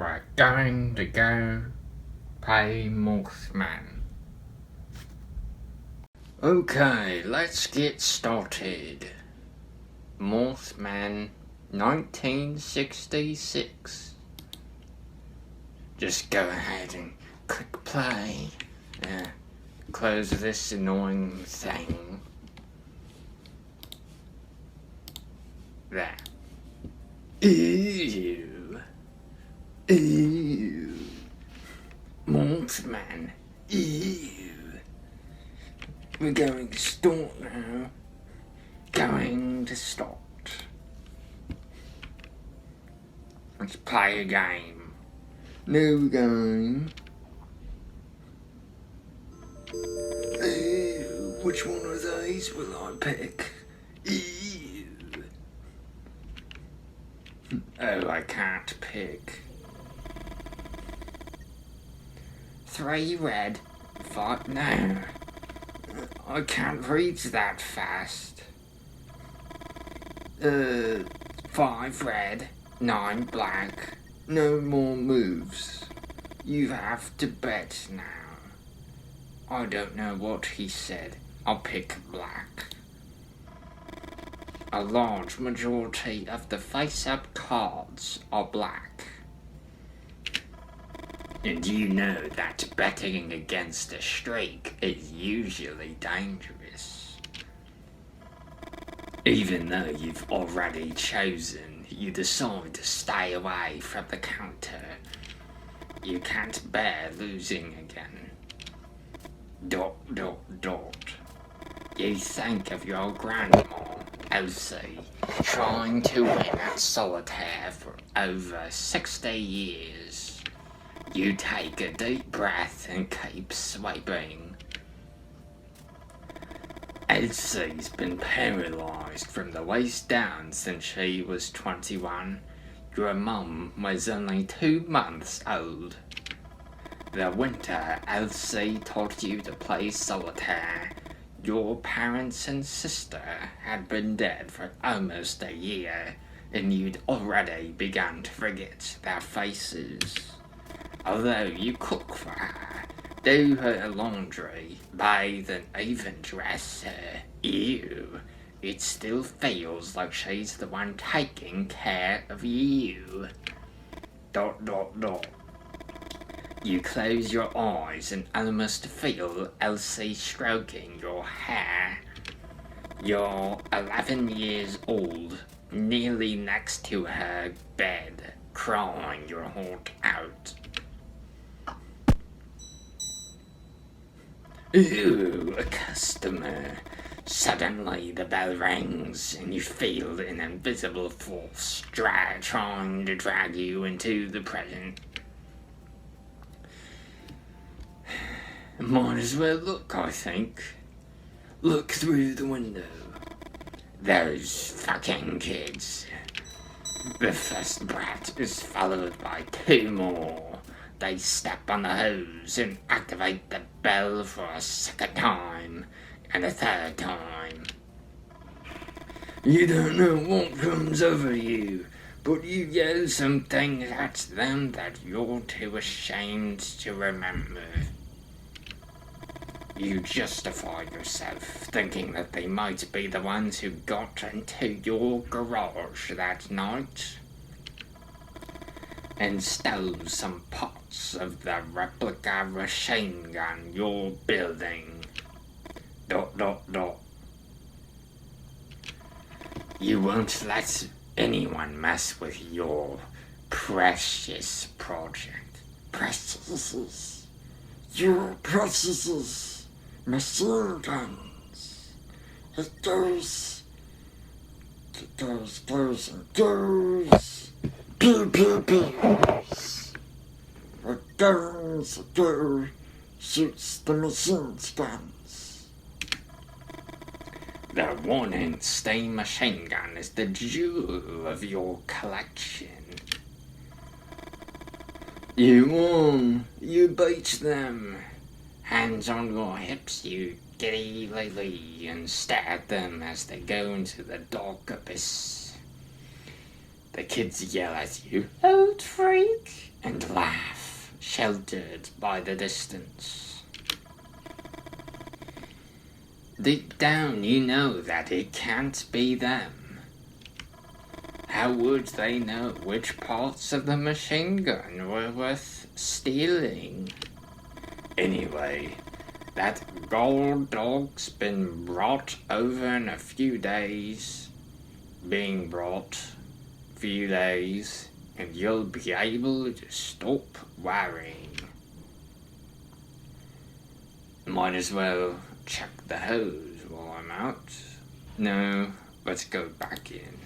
We're going to go play Mothmen. Okay, let's get started. Mothmen 1966. Just go ahead and click play. Close this annoying thing. There. Ew. Ew. Mothmen. Ew. We're going to start now. Going to start. Let's play a game. New game. Ew. Which one of these will I pick? Ew. Oh, I can't pick. 3 red, 5 no. I can't read that fast. 5 red, 9 black. No more moves. You have to bet now. I don't know what he said. I'll pick black. A large majority of the face-up cards are black. And you know that betting against a streak is usually dangerous. Even though you've already chosen, you decide to stay away from the counter. You can't bear losing again. ... You think of your grandma, Elsie, trying to win at solitaire for over 60 years. You take a deep breath and keep swiping. Elsie's been paralysed from the waist down since she was 21. Your mum was only 2 months old. The winter Elsie taught you to play solitaire, your parents and sister had been dead for almost a year, and you'd already begun to forget their faces. Although you cook for her, do her laundry, bathe and even dress her, ew, it still feels like she's the one taking care of you. ... You close your eyes and almost feel Elsie stroking your hair. You're 11 years old, nearly next to her bed, crying your heart out. Ooh, a customer. Suddenly the bell rings and you feel an invisible force trying to drag you into the present. Might as well look, I think. Look through the window. Those fucking kids. The first brat is followed by 2 more. They step on the hose and activate the bell for a 2nd time and a 3rd time. You don't know what comes over you, but you yell some things at them that you're too ashamed to remember. You justify yourself, thinking that they might be the ones who got into your garage that night and stole some parts of the replica machine gun you're building. ... You won't let anyone mess with your precious project. Precious. Your precious machine guns. It goes. Pew, pew, pews. It goes, shoots the machine guns. The 1-inch steam machine gun is the jewel of your collection. You won. You beat them. Hands on your hips, you giddy lily, and stare at them as they go into the dark abyss. The kids yell at you, "Old freak! and laugh, sheltered by the distance. Deep down you know that it can't be them. How would they know which parts of the machine gun were worth stealing? Anyway, that gold dog's been brought over in a few days. Being brought, few days, and you'll be able to stop worrying. Might as well check the hose while I'm out. No, let's go back in.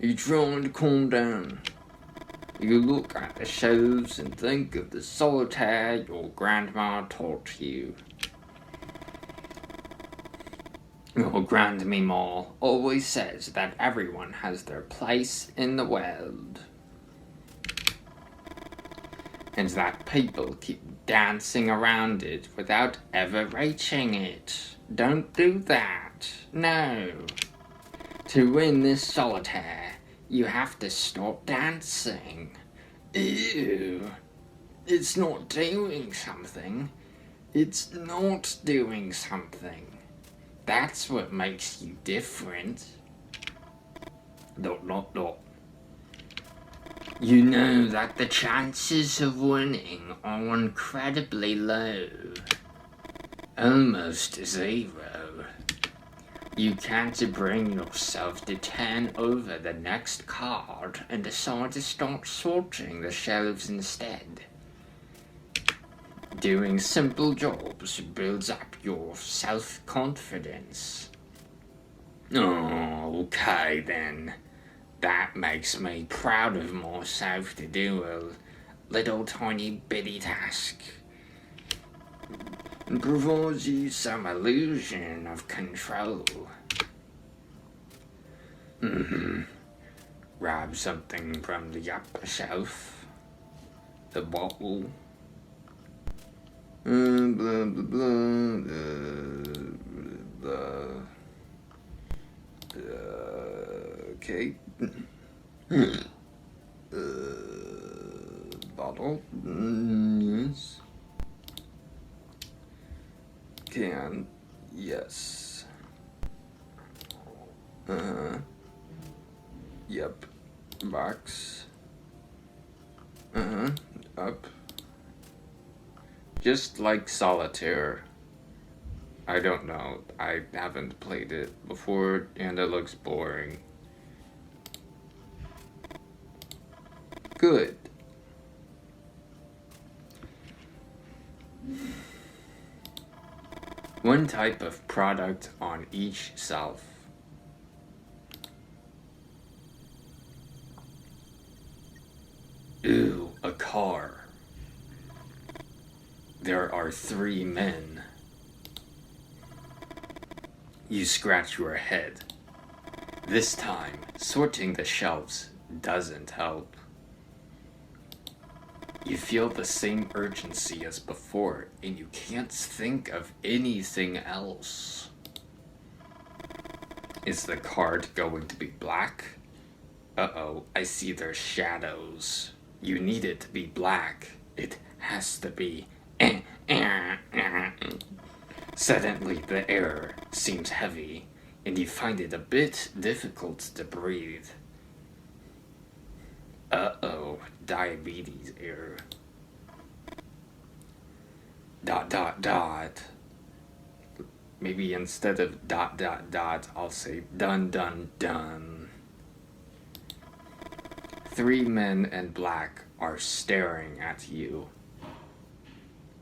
You trying to calm down. You look at the shelves and think of the solitaire your grandma taught you. Your grandmama always says that everyone has their place in the world. And that people keep dancing around it without ever reaching it. Don't do that. No. To win this solitaire, you have to stop dancing. Ew. It's not doing something. It's not doing something. That's what makes you different. ... You know that the chances of winning are incredibly low. Almost zero. You can't bring yourself to turn over the next card and decide to start sorting the shelves instead. Doing simple jobs builds up your self-confidence. Oh, okay then. That makes me proud of myself to do a little tiny bitty task. And provides you some illusion of control. Grab something from the upper shelf. The bottle. Blah, blah, blah, blah. Okay. Bottle. Yes. Can. Yes. Yep. Box. Up. Just like solitaire. I don't know. I haven't played it before and it looks boring. Good. One type of product on each shelf. Ooh, a car. There are 3 men. You scratch your head. This time, sorting the shelves doesn't help. You feel the same urgency as before, and you can't think of anything else. Is the card going to be black? Uh-oh, I see their shadows. You need it to be black. It has to be. Suddenly, the air seems heavy, and you find it a bit difficult to breathe. Uh-oh, diabetes air. ... Maybe instead of ... I'll say dun dun dun. 3 men in black are staring at you.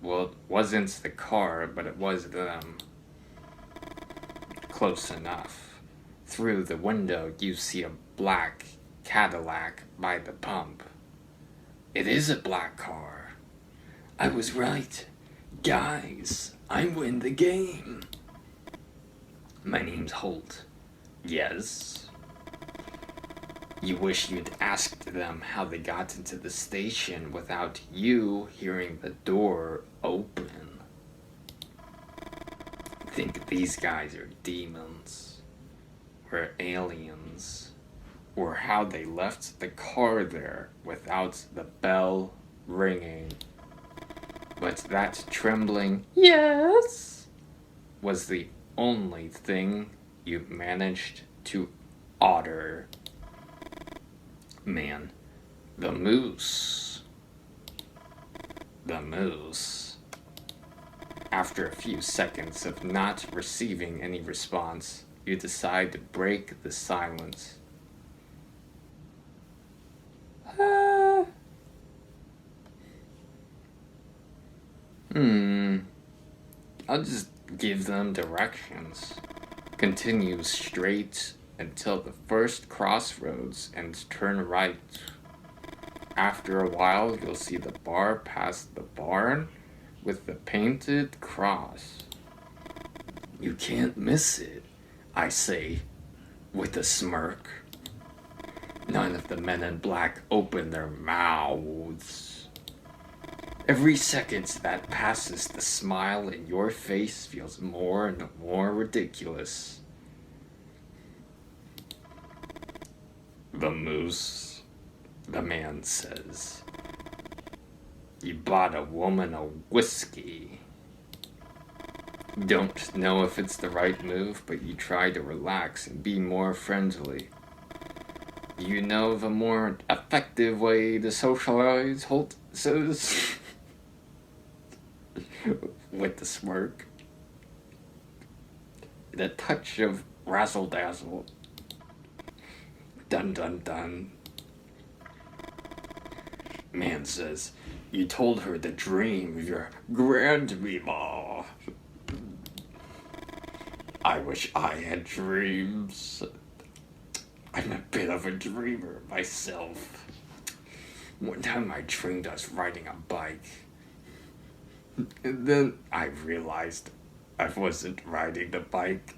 Well, it wasn't the car, but it was them. Close enough. Through the window, you see a black Cadillac by the pump. It is a black car. I was right. Guys, I win the game. My name's Holt. Yes? You wish you'd asked them how they got into the station without you hearing the door open. Think these guys are demons. We're aliens. or how they left the car there without the bell ringing. But that trembling "yes" was the only thing you managed to utter. Man, the moose. The moose. After a few seconds of not receiving any response, you decide to break the silence. I'll just give them directions. Continue straight until the first crossroads and turn right. After a while, you'll see the bar past the barn with the painted cross. You can't miss it, I say, with a smirk. None of the men in black open their mouths. Every second that passes, the smile in your face feels more and more ridiculous. The moose, the man says. You bought a woman a whiskey. Don't know if it's the right move, but you try to relax and be more friendly. You know of a more effective way to socialize, Holt says. With the smirk. The touch of razzle-dazzle. Dun dun dun. Man says, you told her the dream of your grandmama. I wish I had dreams. I'm a bit of a dreamer myself. One time I dreamed I was riding a bike. And then I realized I wasn't riding the bike.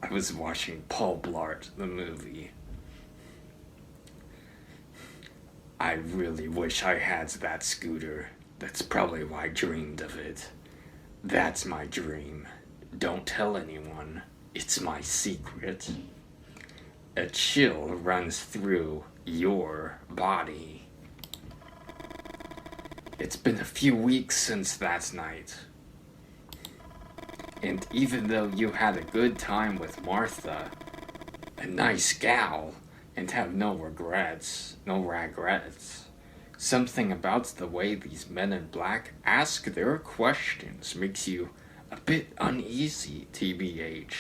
I was watching Paul Blart, the movie. I really wish I had that scooter. That's probably why I dreamed of it. That's my dream. Don't tell anyone. It's my secret. A chill runs through your body. It's been a few weeks since that night. And even though you had a good time with Martha, a nice gal, and have no regrets, something about the way these men in black ask their questions makes you a bit uneasy, TBH.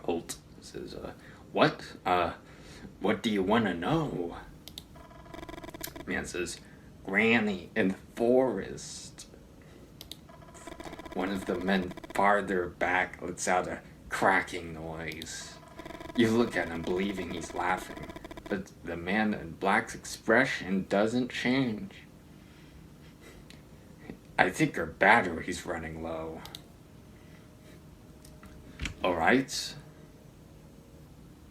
Holt says, what do you want to know? Man says, Granny in the forest. One of the men farther back lets out a cracking noise. You look at him believing he's laughing, but the man in black's expression doesn't change. I think her battery's running low. Alright.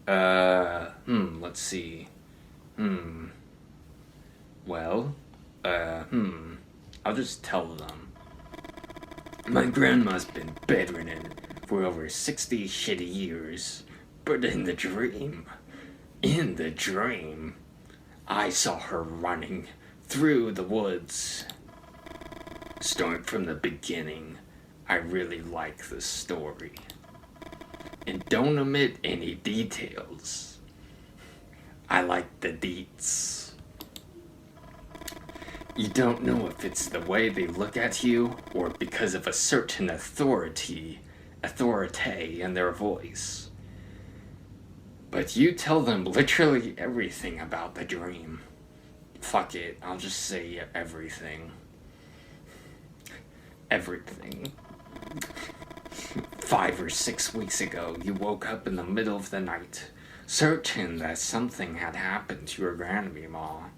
Let's see. Well, I'll just tell them. My grandma's been bedridden for over 60 shitty years, but in the dream, I saw her running through the woods. Start from the beginning. I really like this story. And don't omit any details. I like the deets. You don't know if it's the way they look at you or because of a certain authority in their voice. But you tell them literally everything about the dream. Fuck it, I'll just say everything. Everything. 5 or 6 weeks ago, you woke up in the middle of the night, certain that something had happened to your grandmama.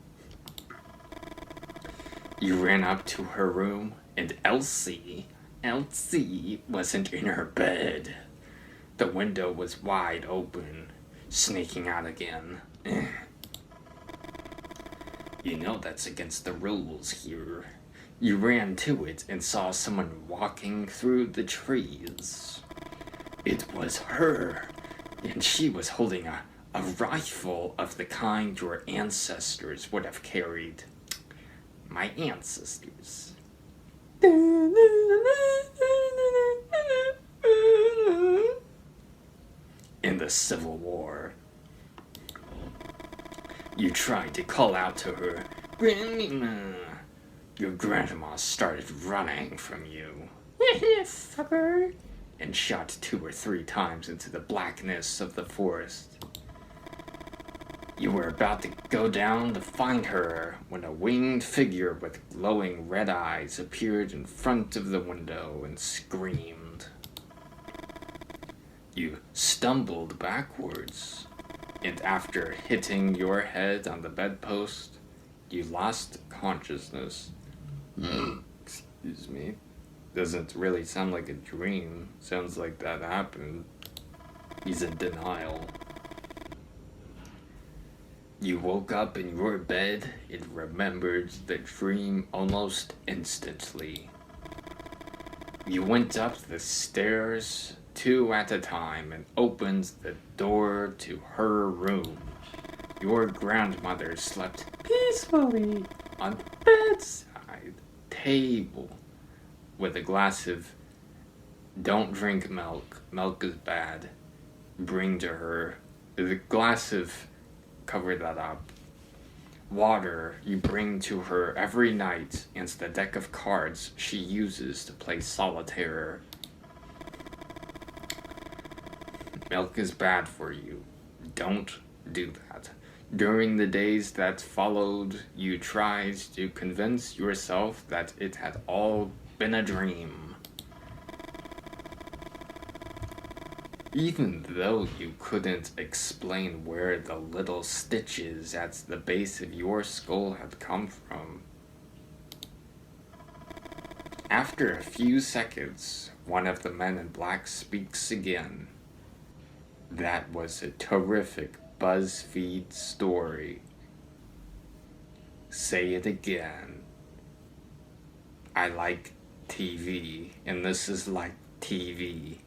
You ran up to her room, and Elsie wasn't in her bed. The window was wide open, sneaking out again. You know that's against the rules here. You ran to it and saw someone walking through the trees. It was her, and she was holding a A rifle of the kind your ancestors would have carried. My ancestors. In the Civil War. You tried to call out to her, "Grandma." Your grandma started running from you. Fucker. And shot 2 or 3 times into the blackness of the forest. You were about to go down to find her when a winged figure with glowing red eyes appeared in front of the window and screamed. You stumbled backwards, and after hitting your head on the bedpost, you lost consciousness. Excuse me. Doesn't really sound like a dream. Sounds like that happened. He's in denial. You woke up in your bed and remembered the dream almost instantly. You went up the stairs 2 at a time and opened the door to her room. Your grandmother slept peacefully on the bedside table with a glass of "Don't drink milk, milk is bad." Bring to her the glass of, cover that up, water you bring to her every night, and the deck of cards she uses to play solitaire. Milk is bad for you. Don't do that. During the days that followed, you tried to convince yourself that it had all been a dream. Even though you couldn't explain where the little stitches at the base of your skull had come from. After a few seconds, one of the men in black speaks again. That was a terrific BuzzFeed story. Say it again. I like TV, and this is like TV.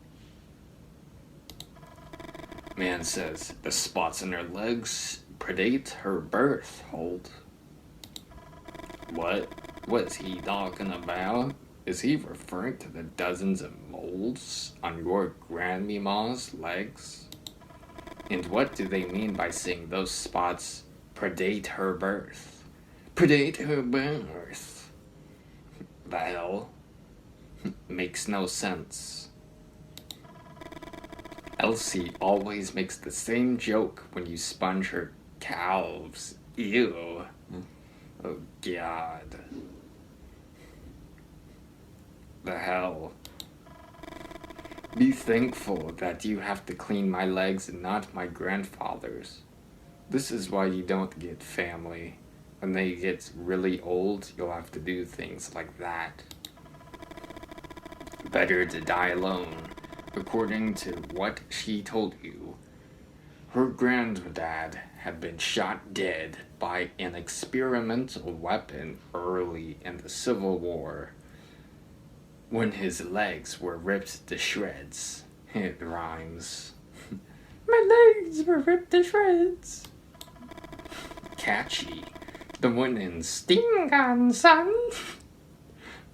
Man says the spots on her legs predate her birth hold. What was he talking about? Is he referring to the dozens of moles on your grandmama's legs? And what do they mean by saying those spots predate her birth? Predate her birth? The hell? Makes no sense. Elsie always makes the same joke when you sponge her calves. Ew. Oh God. The hell. Be thankful that you have to clean my legs and not my grandfather's. This is why you don't get family. When they get really old, you'll have to do things like that. Better to die alone. According to what she told you, her granddad had been shot dead by an experimental weapon early in the Civil War when his legs were ripped to shreds. It rhymes. My legs were ripped to shreds. Catchy. The one in Steam Gun, son.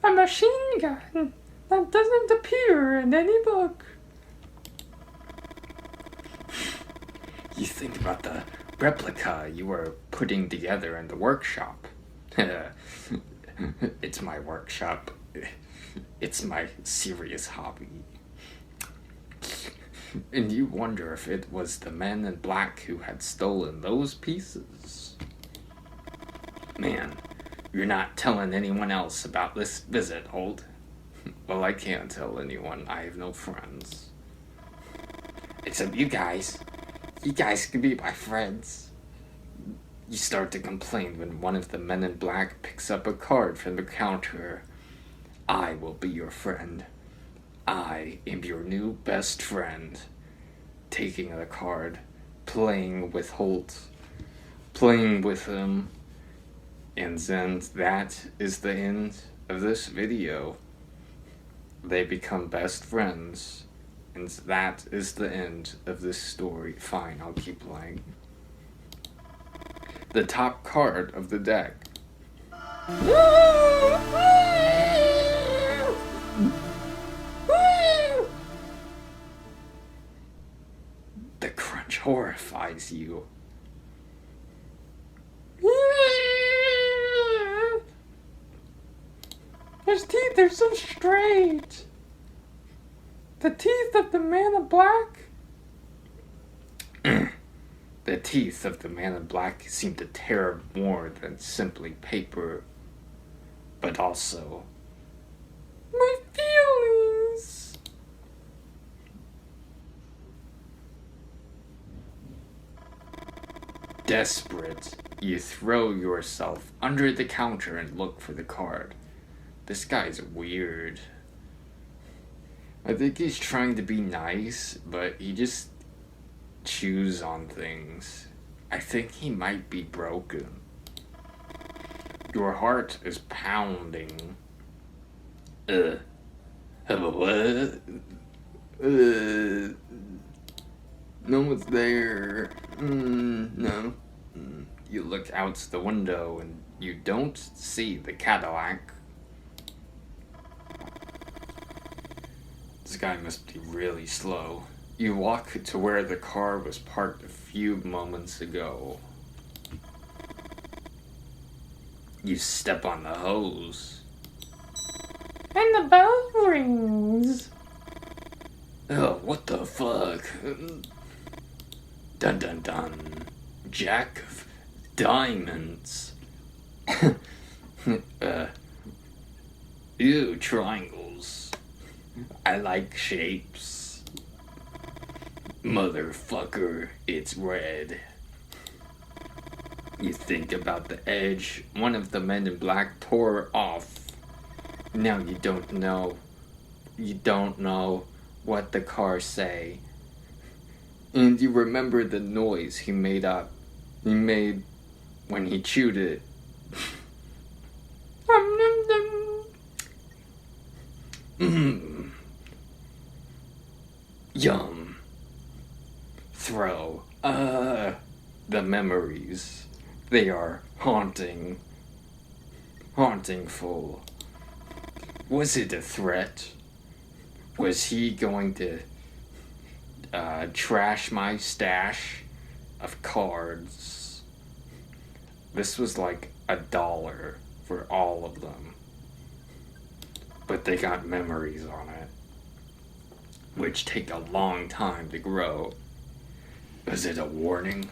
A machine gun that doesn't appear in any book. You think about the replica you were putting together in the workshop. It's my workshop. It's my serious hobby. And you wonder if it was the men in black who had stolen those pieces. Man, you're not telling anyone else about this visit, Holt. Well, I can't tell anyone. I have no friends. Except you guys. You guys can be my friends. You start to complain when one of the men in black picks up a card from the counter. I will be your friend. I am your new best friend. Taking the card, playing with Holt, playing with him, and then that is the end of this video. They become best friends, And that is the end of this story. Fine, I'll keep playing. The top card of the deck. The crunch horrifies you. His teeth are so straight. The teeth of the man in black. The teeth of the man in black seem to tear more than simply paper, but also my feelings. Desperate, you throw yourself under the counter and look for the card. This guy's weird. I think he's trying to be nice, but he just chews on things. I think he might be broken. Your heart is pounding. What? No one's there. No. You look out the window and you don't see the Cadillac. This guy must be really slow. You walk to where the car was parked a few moments ago. You step on the hose. And the bell rings. Oh, what the fuck? Dun dun dun. Jack of diamonds. Ew, triangles. I like shapes. Motherfucker, it's red. You think about the edge. One of the men in black tore off. Now you don't know. You don't know what the cars say. And you remember the noise he made when he chewed it. Yum. Throw. The memories. They are haunting. Hauntingful. Was it a threat? Was he going to trash my stash of cards? This was like $1 for all of them. But they got memories on it, which take a long time to grow. Is it a warning?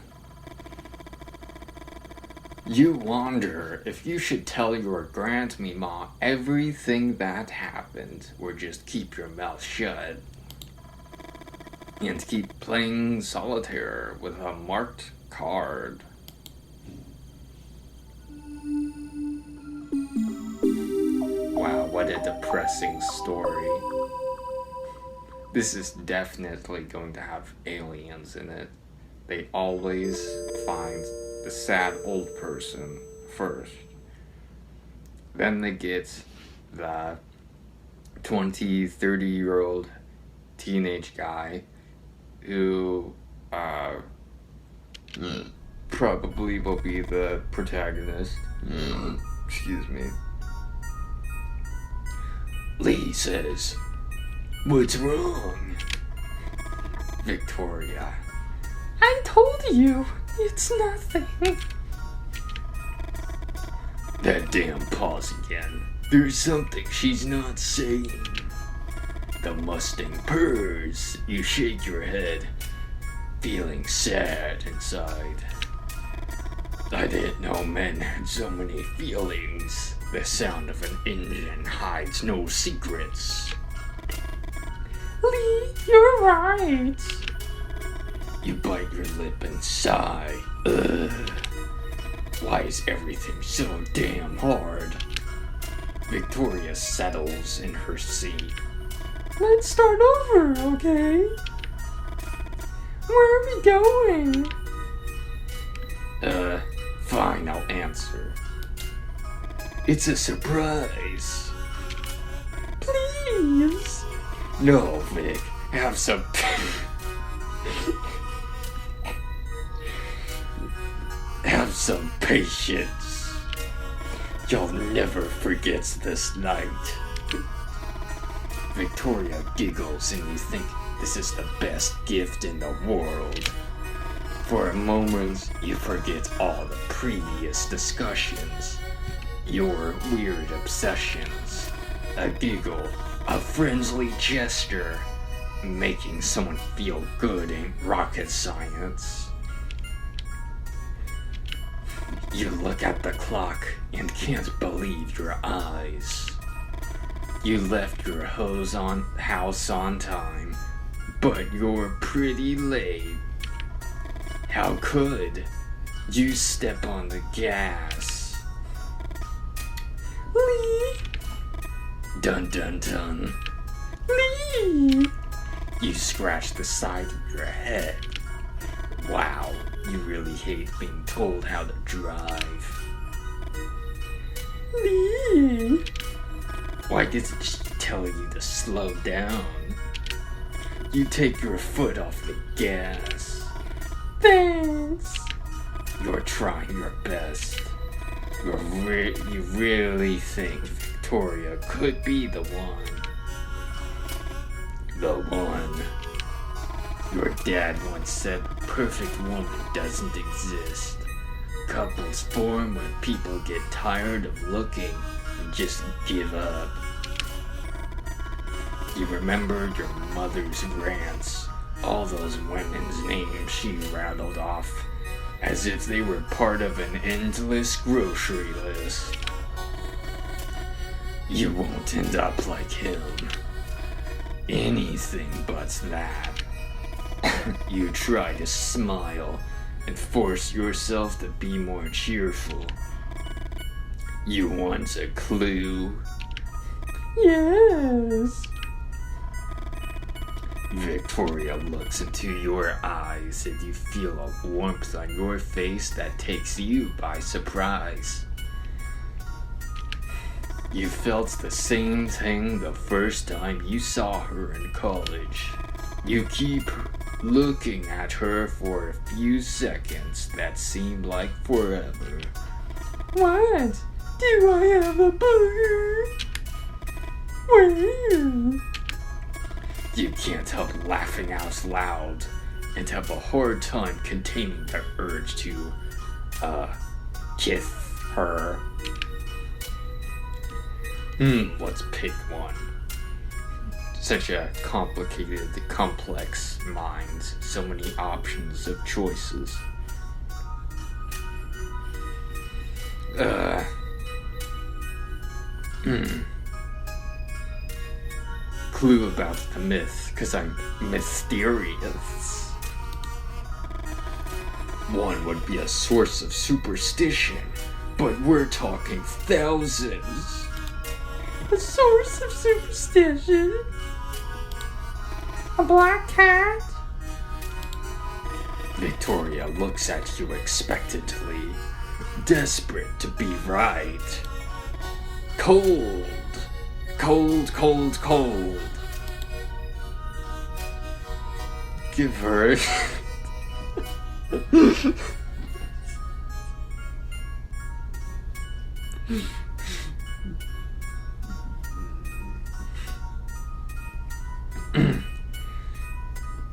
You wonder if you should tell your grandmama everything that happened, or just keep your mouth shut and keep playing solitaire with a marked card. Wow, what a depressing story. This is definitely going to have aliens in it. They always find the sad old person first. Then they get the 20, 30-year-old teenage guy who probably will be the protagonist. Excuse me. Lee says, "What's wrong?" Victoria, I told you, it's nothing. that damn pause again. There's something she's not saying. The Mustang purrs. You shake your head, feeling sad inside. I didn't know men had so many feelings. The sound of an engine hides no secrets. Lee, you're right. You bite your lip and sigh. Ugh. Why is everything so damn hard? Victoria settles in her seat. Let's start over, okay? Where are we going? Fine, I'll answer. It's a surprise. Please. No, Vic, Have some. Have some patience. You'll never forget this night. Victoria giggles and you think this is the best gift in the world. For a moment, you forget all the previous discussions, your weird obsessions, a giggle, a friendly gesture, making someone feel good ain't rocket science. You look at the clock and can't believe your eyes. You left your house on time, but you're pretty late. How could you step on the gas? Lee! Dun dun dun. Lee! You scratch the side of your head. Wow, you really hate being told how to drive. Lee! Why didn't she tell you to slow down? You take your foot off the gas. Thanks! You're trying your best. You really think Victoria could be the one. The one. Your dad once said the perfect woman doesn't exist. Couples form when people get tired of looking and just give up. You remembered your mother's rants, all those women's names she rattled off, as if they were part of an endless grocery list. You won't end up like him. Anything but that. You try to smile and force yourself to be more cheerful. You want a clue? Yes! Victoria looks into your eyes and you feel a warmth on your face that takes you by surprise. You felt the same thing the first time you saw her in college. You keep looking at her for a few seconds that seem like forever. What? Do I have a booger? Where? You can't help laughing out loud and have a hard time containing the urge to, kiss her. Let's pick one. Such a complicated, complex mind. So many options of choices. Clue about the myth, because I'm mysterious. One would be a source of superstition, but we're talking thousands. A source of superstition? A black cat? Victoria looks at you expectantly, desperate to be right. Cold. Cold, cold, cold. Give her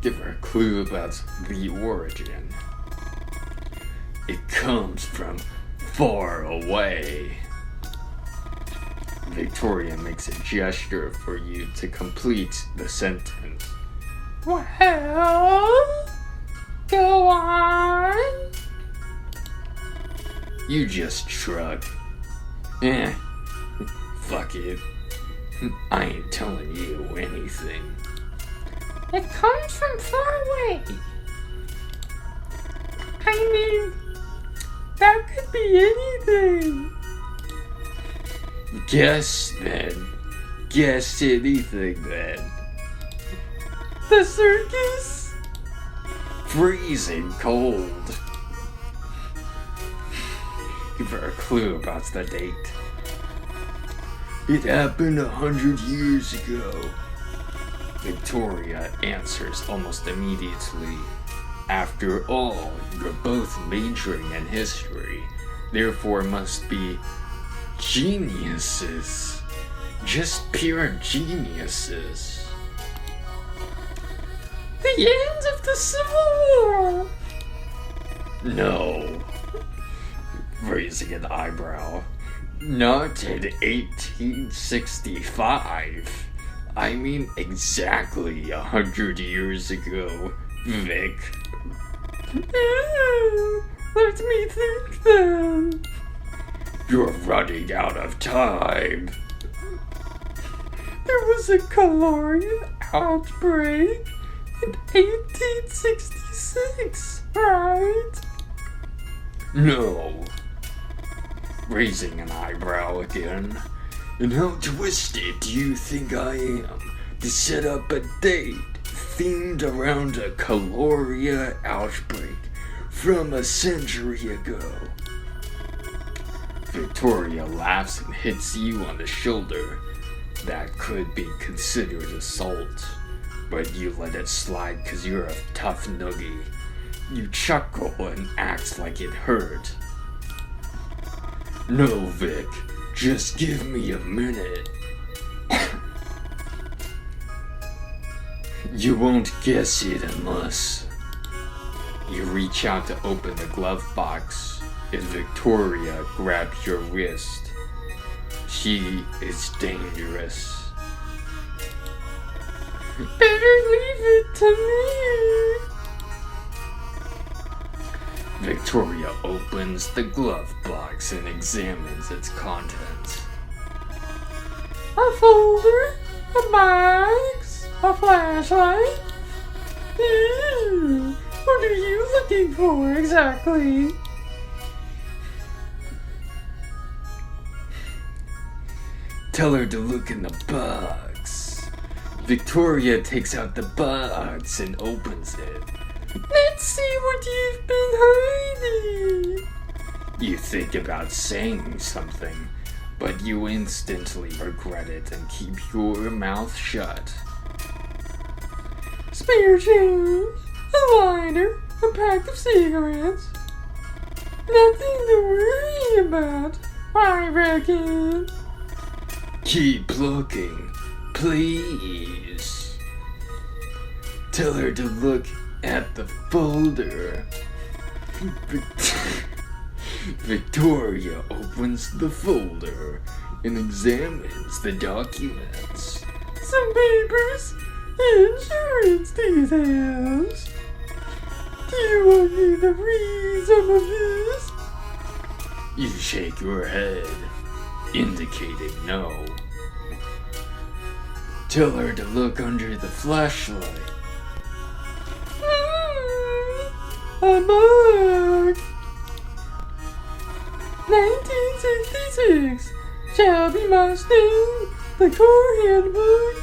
Give her a clue about the origin. It comes from far away. Victoria makes a gesture for you to complete the sentence. Well, go on. You just shrug. Fuck it. I ain't telling you anything. It comes from far away. I mean, that could be anything. Guess then. Guess anything then. The circus? Freezing cold. Give her a clue about the date. It happened 100 years ago. Victoria answers almost immediately. After all, you're both majoring in history, therefore must be geniuses. Just pure geniuses. The end of the Civil War! No. Raising an eyebrow. Not in 1865. I mean exactly 100 years ago, Vic. Let me think then. You're running out of time. There was a Calorian outbreak in 1866, right? No. Raising an eyebrow again. And how twisted do you think I am to set up a date themed around a cholera outbreak from a century ago? Victoria laughs and hits you on the shoulder. That could be considered assault, but you let it slide 'cause you're a tough noogie. You chuckle and act like it hurt. No, Vic, just give me a minute. You won't guess it unless... You reach out to open the glove box, and Victoria grabs your wrist. She is dangerous. Better leave it to me. Victoria opens the glove box and examines its contents. A folder, a box, a flashlight. What are you looking for exactly? Tell her to look in the box. Victoria takes out the box and opens it. Let's see what you've been hiding. You think about saying something, but you instantly regret it and keep your mouth shut. Spare change, a lighter, a pack of cigarettes. Nothing to worry about, I reckon. Keep looking, please. Tell her to look at the folder. Victoria opens the folder and examines the documents. Some papers, insurance details. Do you want me to read some of this? You shake your head, indicating no. Tell her to look under the flashlight. A book. 1966. Shelby Mustang, the car handbook.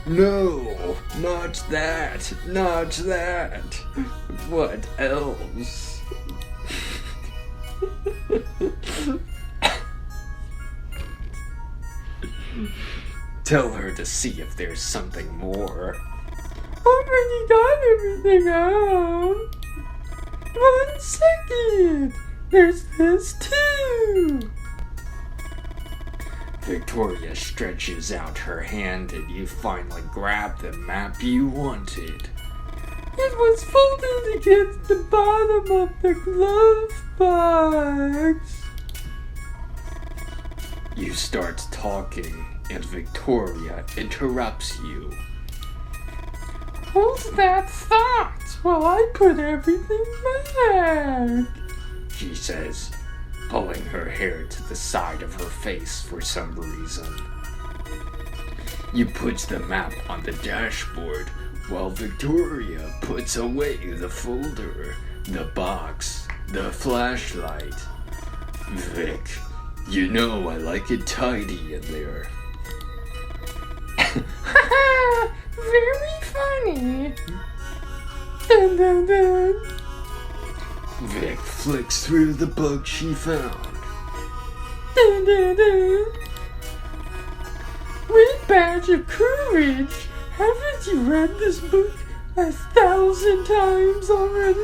No, not that, not that. What else? Tell her to see if there's something more. Already got everything out. 1 second. There's this too. Victoria stretches out her hand and you finally grab the map you wanted. It was folded against the bottom of the glove box. You start talking and Victoria interrupts you. Hold that thought while I put everything back. She says, pulling her hair to the side of her face for some reason. You put the map on the dashboard while Victoria puts away the folder, the box, the flashlight. Vic, you know I like it tidy in there. Haha! Very funny. Dun dun dun. Vic flicks through the book she found. Dun dun dun. When badge of courage. Haven't you read this book 1,000 times already?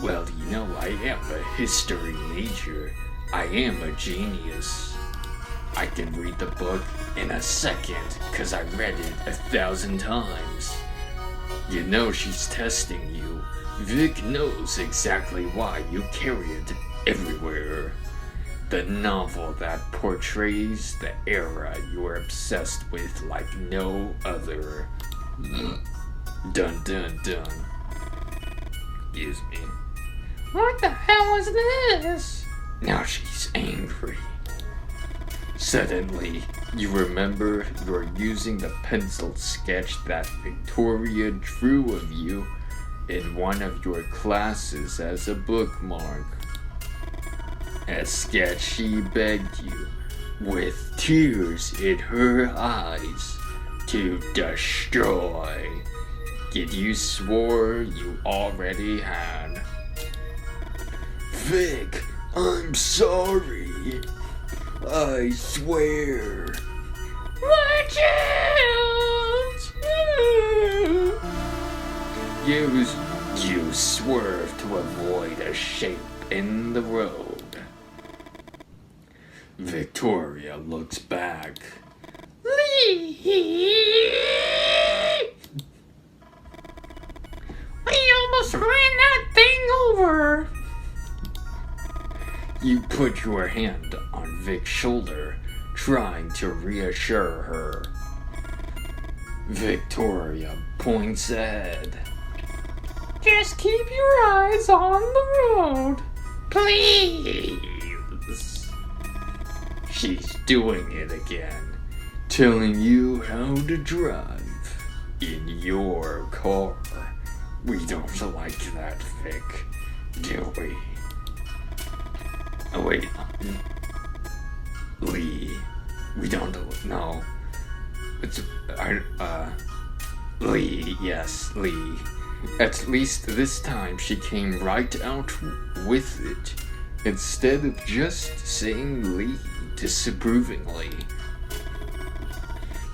Well, you know, I am a history major. I am a genius. I can read the book in a second, 'cause I read it 1,000 times. You know she's testing you. Vic knows exactly why you carry it everywhere. The novel that portrays the era you're obsessed with like no other. Dun dun dun. Excuse me. What the hell is this? Now she's angry. Suddenly, you remember you're using the pencil sketch that Victoria drew of you in one of your classes as a bookmark. A sketch she begged you, with tears in her eyes, to destroy. Yet you swore you already had. Vic, I'm sorry. I swear. Watch out! You swerve to avoid a shape in the road. Victoria looks back. Lee! We almost ran that thing over! You put your hand on Vic's shoulder, trying to reassure her. Victoria points ahead. Just keep your eyes on the road, please. She's doing it again, telling you how to drive in your car. We don't like that, Vic, do we? Oh wait, Lee, we don't know. It's Lee, yes, Lee. At least this time she came right out with it, instead of just saying Lee disapprovingly.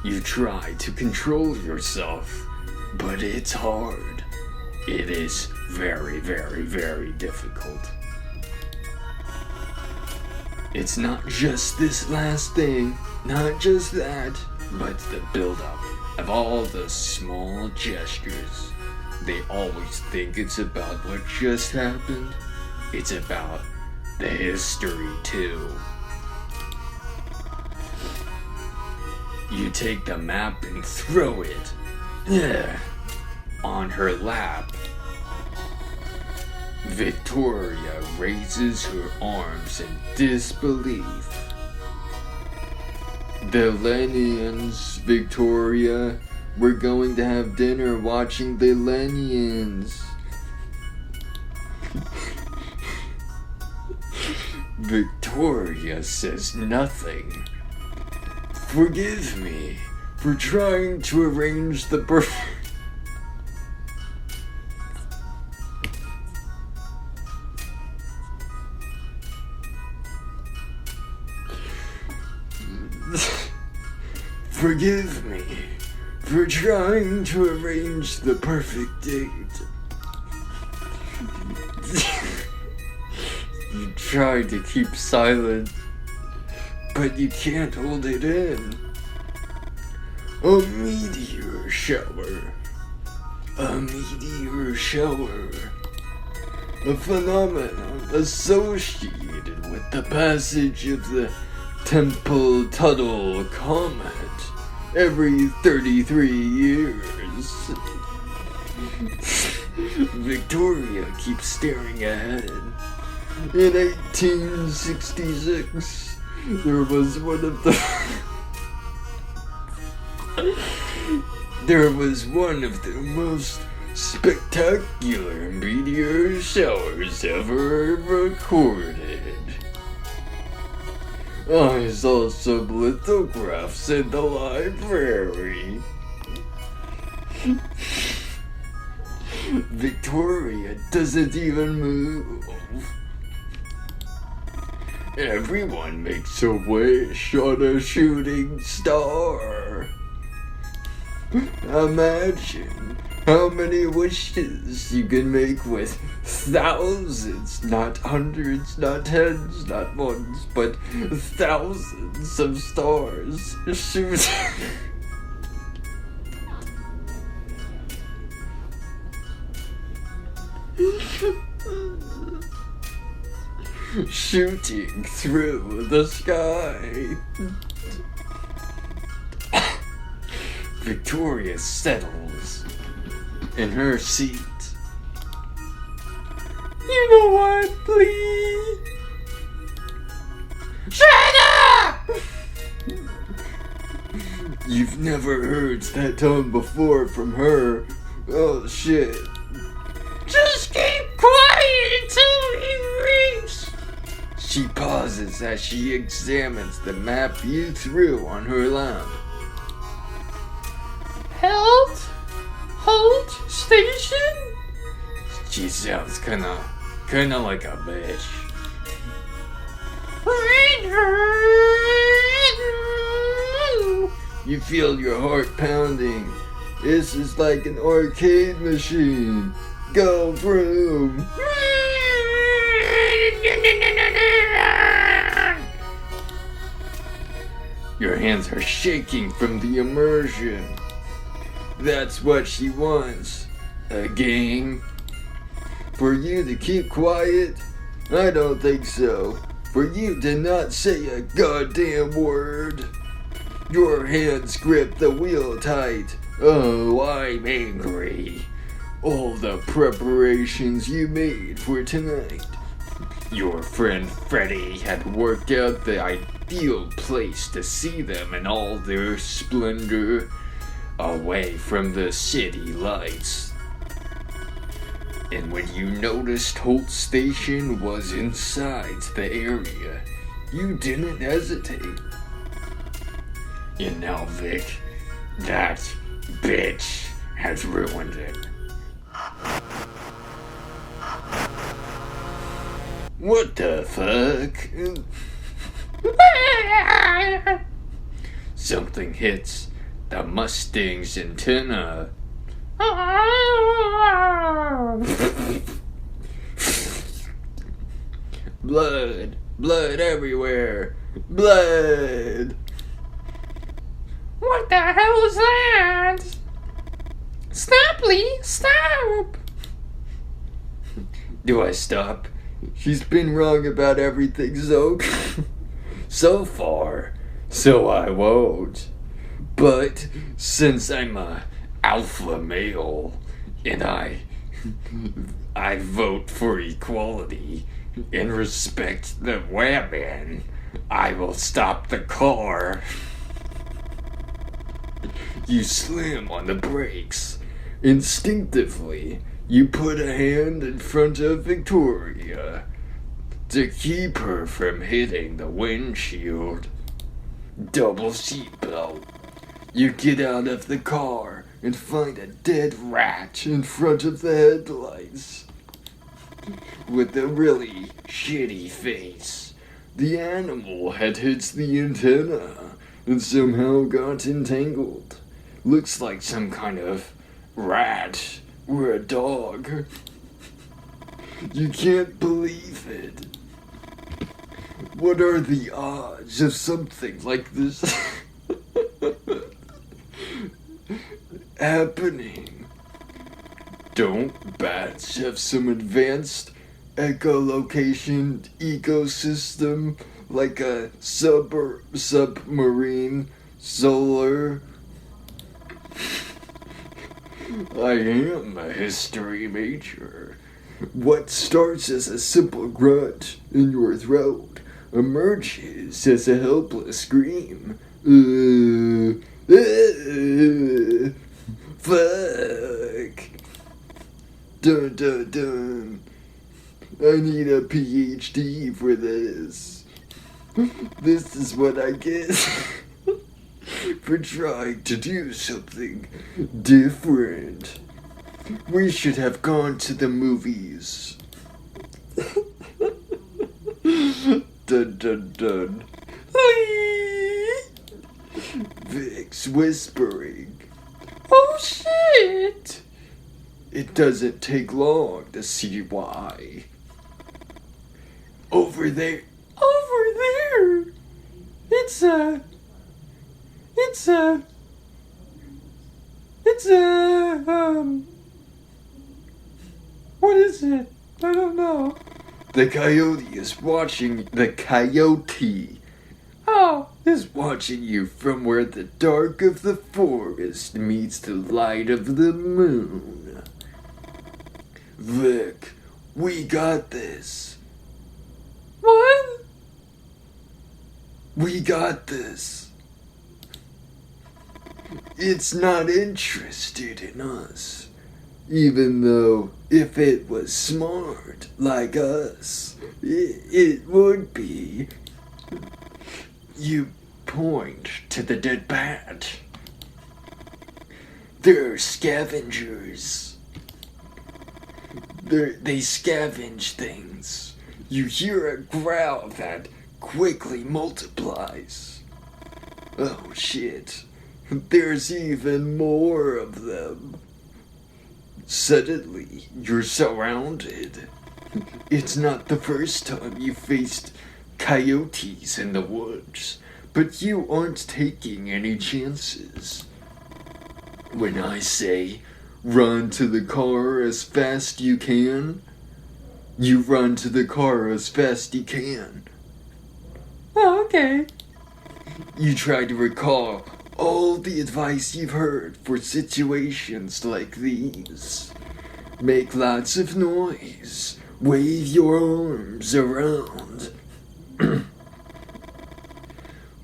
You try to control yourself, but it's hard. It is very, very, very difficult. It's not just this last thing, not just that, but the build-up of all the small gestures. They always think it's about what just happened. It's about the history, too. You take the map and throw it on her lap. Victoria raises her arms in disbelief. The Lenians, Victoria. We're going to have dinner watching the Lenians. Victoria says nothing. Forgive me for trying to arrange the perfect... Forgive me for trying to arrange the perfect date. You try to keep silent, but you can't hold it in. A meteor shower. A meteor shower. A phenomenon associated with the passage of the Temple-Tuttle Comet every 33 years. Victoria keeps staring ahead. In 1866, there was one of the most spectacular meteor showers ever recorded. I saw some lithographs in the library. Victoria doesn't even move. Everyone makes a wish on a shooting star. Imagine how many wishes you can make with thousands, not hundreds, not tens, not ones, but thousands of stars shooting through the sky. Victoria settles in her seat. You know what, please? Shut up! You've never heard that tone before from her. Oh shit. Just keep quiet until he leaves. She pauses as she examines the map you threw on her lap. Halt station? She sounds kinda like a bitch. You feel your heart pounding. This is like an arcade machine. Go vroom. Your hands are shaking from the immersion. That's what she wants. A game? For you to keep quiet? I don't think so. For you to not say a goddamn word. Your hands grip the wheel tight. Oh, I'm angry. All the preparations you made for tonight. Your friend Freddy had worked out the ideal place to see them in all their splendor, away from the city lights. And when you noticed Holt Station was inside the area, you didn't hesitate. And now, Vic, that bitch has ruined it. What the fuck? Something hits the Mustang's antenna. Blood everywhere. Blood. What the hell is that? Stop, Lee! Stop! Do I stop? She's been wrong about everything, so far, so I won't. But since I'm a alpha male and I vote for equality and respect the women, I will stop the car. You slam on the brakes. Instinctively, you put a hand in front of Victoria to keep her from hitting the windshield. Double seatbelt. You get out of the car and find a dead rat in front of the headlights with a really shitty face. The animal had hit the antenna and somehow got entangled. Looks like some kind of rat or a dog. You can't believe it. What are the odds of something like this happening? Don't bats have some advanced echolocation ecosystem like a submarine solar? I am a history major. What starts as a simple grunt in your throat emerges as a helpless scream. Fuck. Dun dun dun. I need a PhD for this. This is what I get for trying to do something different. We should have gone to the movies. Dun dun dun dun. Lee! Vic's whispering. Oh shit! It doesn't take long to see why. Over there. Over there! It's a... What is it? I don't know. The coyote is watching. The coyote Oh, is watching you from where the dark of the forest meets the light of the moon. Vic, we got this. what? We got this. It's not interested in us. Even though if it was smart like us, it would be. You point to the dead bat. They're scavengers. They scavenge things. You hear a growl that quickly multiplies. Oh shit. There's even more of them. Suddenly, you're surrounded. It's not the first time you faced coyotes in the woods, but you aren't taking any chances. When I say run to the car as fast you can, you run to the car as fast you can. Oh, okay. You try to recall all the advice you've heard for situations like these. Make lots of noise. Wave your arms around.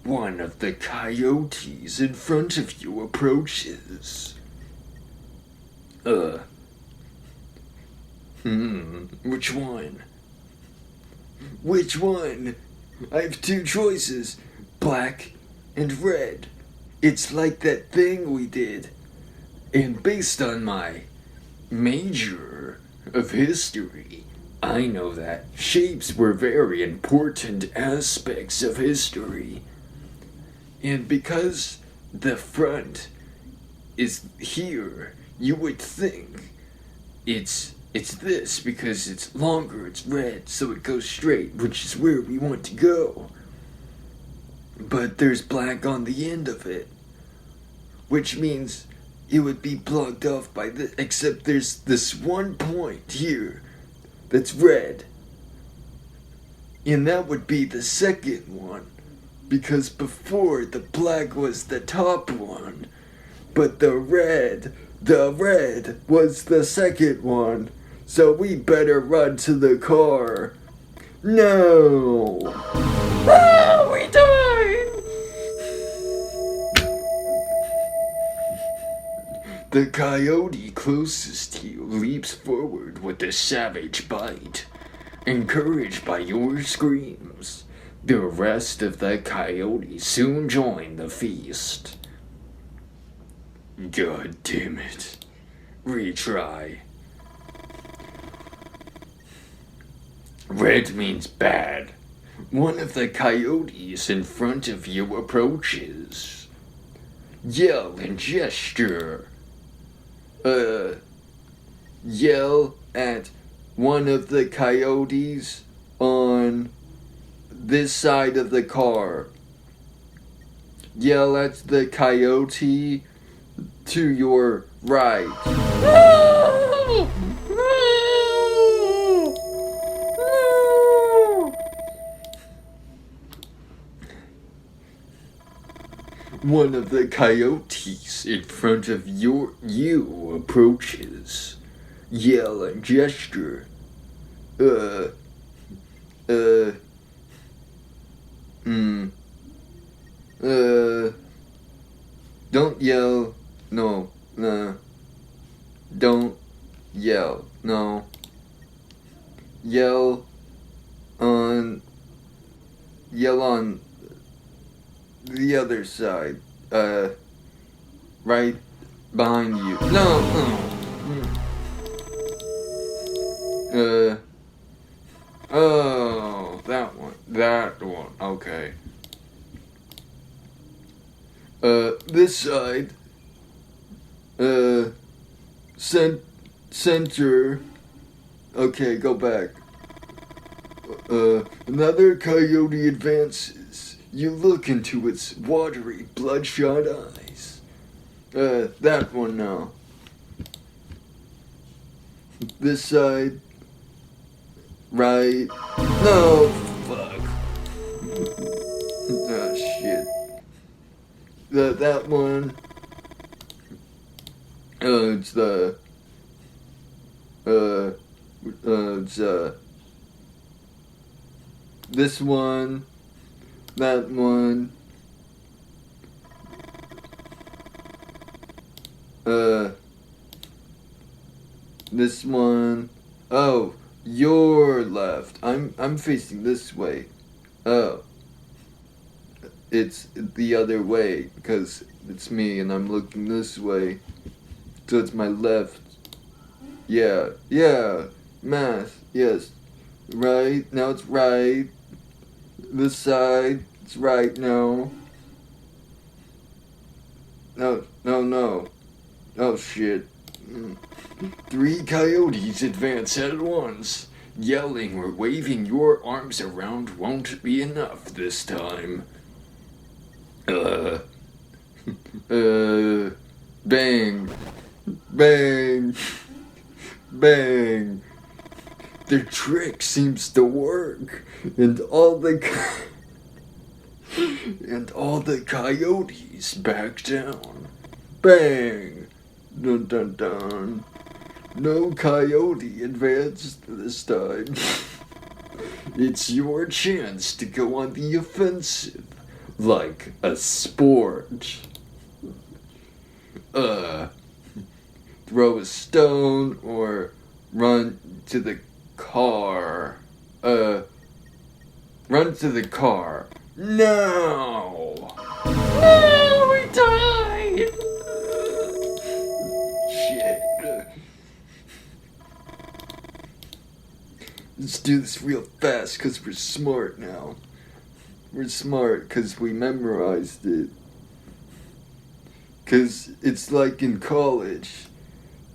One of the coyotes in front of you approaches. Which one? Which one? I have two choices. Black and red. It's like that thing we did. And based on my major of history, I know that shapes were very important aspects of history. And because the front is here, you would think it's this because it's longer, it's red, so it goes straight, which is where we want to go. But there's black on the end of it, which means it would be blocked off by this, except there's this one point here that's red. And that would be the second one, because before the black was the top one, but the red was the second one. So we better run to the car. No! Oh, we died! The coyote closest to you leaps forward with a savage bite. Encouraged by your screams, the rest of the coyotes soon join the feast. God damn it. Retry. Red means bad. One of the coyotes in front of you approaches. Yell and gesture. Yell at one of the coyotes on this side of the car. Yell at the coyote to your right. No! No! No! One of the coyotes in front of you approaches. Yell and gesture. Don't yell. No. Don't yell. No. Yell on the other side. Right behind you. No. Oh, that one. That one. Okay. This side. Center. Okay, go back. Another coyote advances. You look into its watery, bloodshot eyes. That one now. This side. Right. No, fuck. Oh, shit. That one. It's the. It's, this one. That one. This one. Oh, you're left. I'm facing this way. Oh. It's the other way because it's me and I'm looking this way. So it's my left. Yeah. Math. Yes. Right. Now it's right. This side. It's right now. No. Oh shit. 3 coyotes advance at once. Yelling or waving your arms around won't be enough this time. Bang. Bang. Bang. Their trick seems to work, and all the coyotes back down. Bang. Dun dun dun. No coyote advanced this time. It's your chance to go on the offensive, like a sport. Throw a stone or run to the car. Run to the car. No! No, we died! Shit. Let's do this real fast because we're smart now. We're smart because we memorized it. Because it's like in college.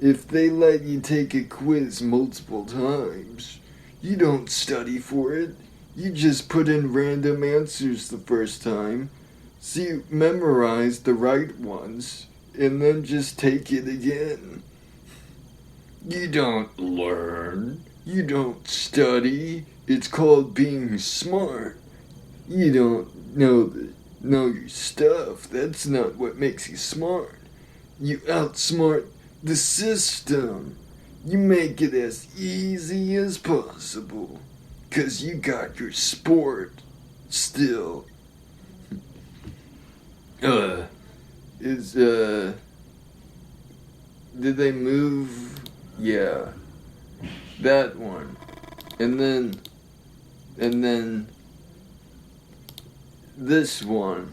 If they let you take a quiz multiple times, you don't study for it. You just put in random answers the first time. So you memorize the right ones and then just take it again. You don't learn. You don't study. It's called being smart. You don't know your stuff. That's not what makes you smart. You outsmart the system. You make it as easy as possible. 'Cause you got your sport still. Did they move? Yeah. That one. And then this one.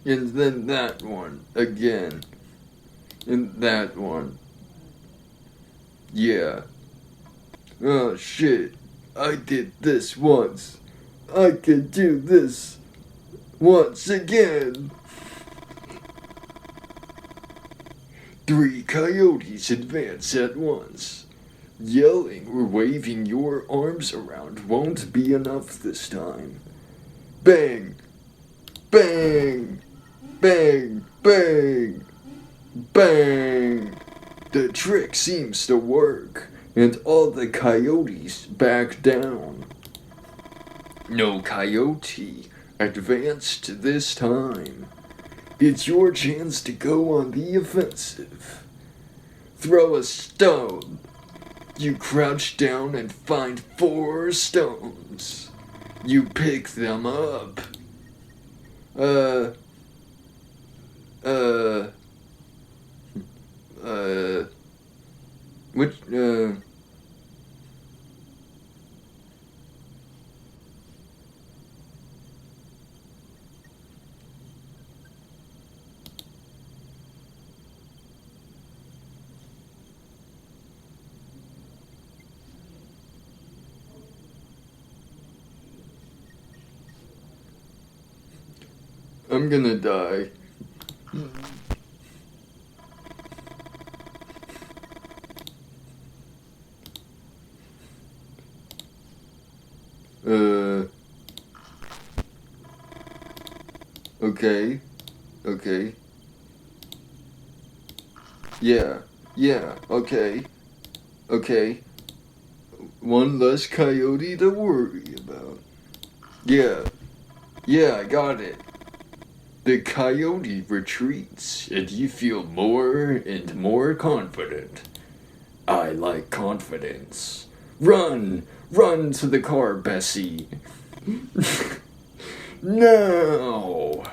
And then that one again. And that one. Yeah. Oh shit. I did this once. I can do this once again. 3 coyotes advance at once. Yelling or waving your arms around won't be enough this time. Bang! Bang! Bang! Bang! Bang! The trick seems to work, and all the coyotes back down. No coyote advanced this time. It's your chance to go on the offensive. Throw a stone. You crouch down and find 4 stones. You pick them up. Which, I'm gonna die. Okay. Okay. Yeah, okay. Okay. One less coyote to worry about. Yeah, I got it. The coyote retreats, and you feel more and more confident. I like confidence. Run to the car, Bessie. No!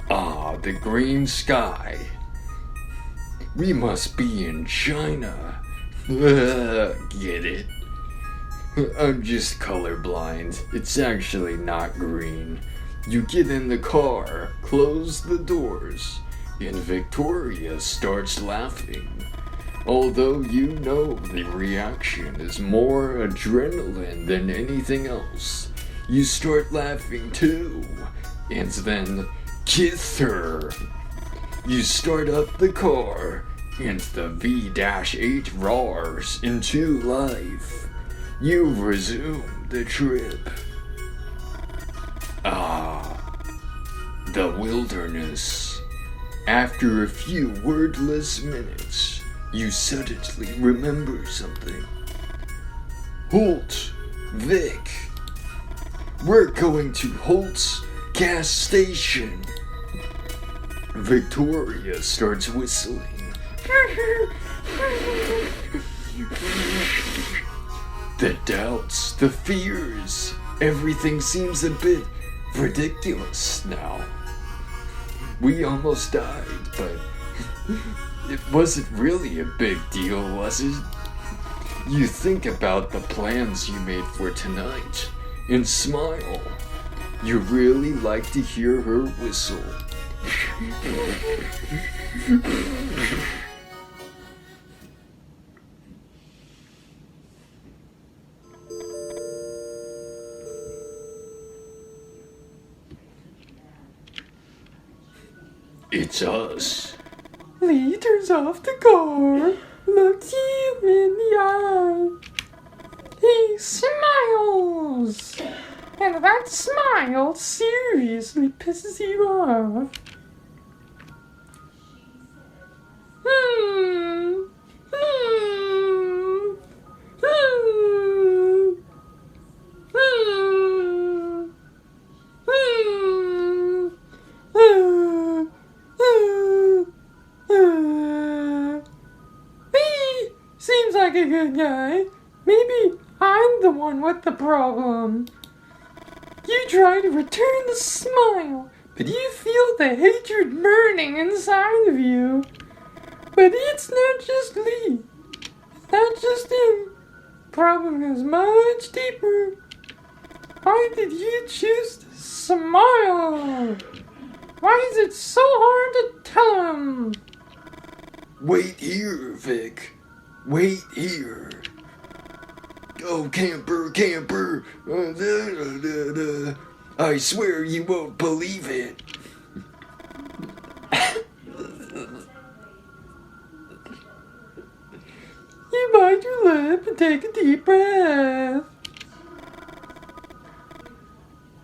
Ah, the green sky. We must be in China. Get it? I'm just colorblind. It's actually not green. You get in the car, close the doors, and Victoria starts laughing. Although you know the reaction is more adrenaline than anything else, you start laughing too, and then kiss her. You start up the car, and the V-8 roars into life. You resume the trip. Ah, the wilderness. After a few wordless minutes, you suddenly remember something. Holt, Vic. We're going to Holt's gas station. Victoria starts whistling. The doubts, the fears, everything seems a bit ridiculous now. We almost died, but it wasn't really a big deal, was it? You think about the plans you made for tonight and smile. You really like to hear her whistle. It's us. Lee turns off the car, looks you in the eye. He smiles, and that smile seriously pisses you off. Seems like a good guy. Maybe I'm the one with the problem. You try to return the smile, but you feel the hatred burning inside of you. But it's not just Lee. It's not just him. Problem is much deeper. Why did you choose to smile? Why is it so hard to tell him? Wait here, Vic. Wait here. Oh, camper. I swear you won't believe it. You bite your lip and take a deep breath.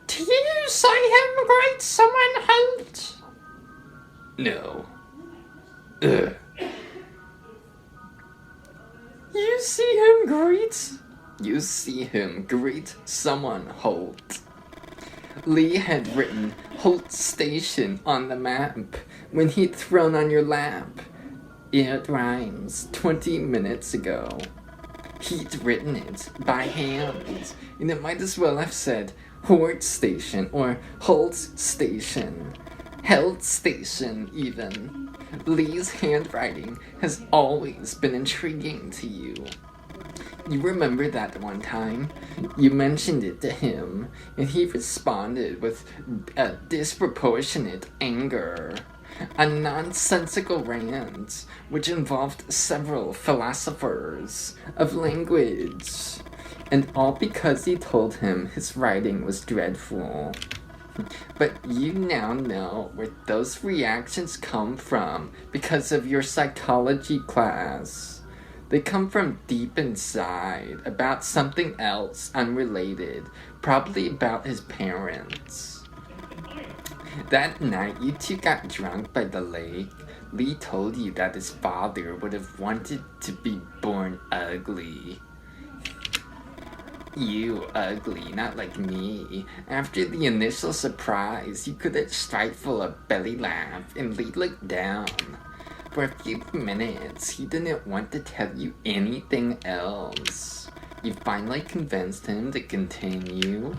Do you see him greet someone else? No. You see him greet? You see him greet someone Holt. Lee had written Holt Station on the map when he'd thrown on your lap. It rhymes 20 minutes ago. He'd written it by hand, and it might as well have said Hort Station or Holt Station. Held Station, even. Lee's handwriting has always been intriguing to you. You remember that one time? You mentioned it to him, and he responded with a disproportionate anger. A nonsensical rant, which involved several philosophers of language. And all because he told him his writing was dreadful. But you now know where those reactions come from because of your psychology class. They come from deep inside, about something else unrelated, probably about his parents. That night you two got drunk by the lake. Lee told you that his father would have wanted to be born ugly. You ugly, not like me. After the initial surprise, you couldn't stifle a belly laugh, and Lee looked down. For a few minutes, he didn't want to tell you anything else. You finally convinced him to continue.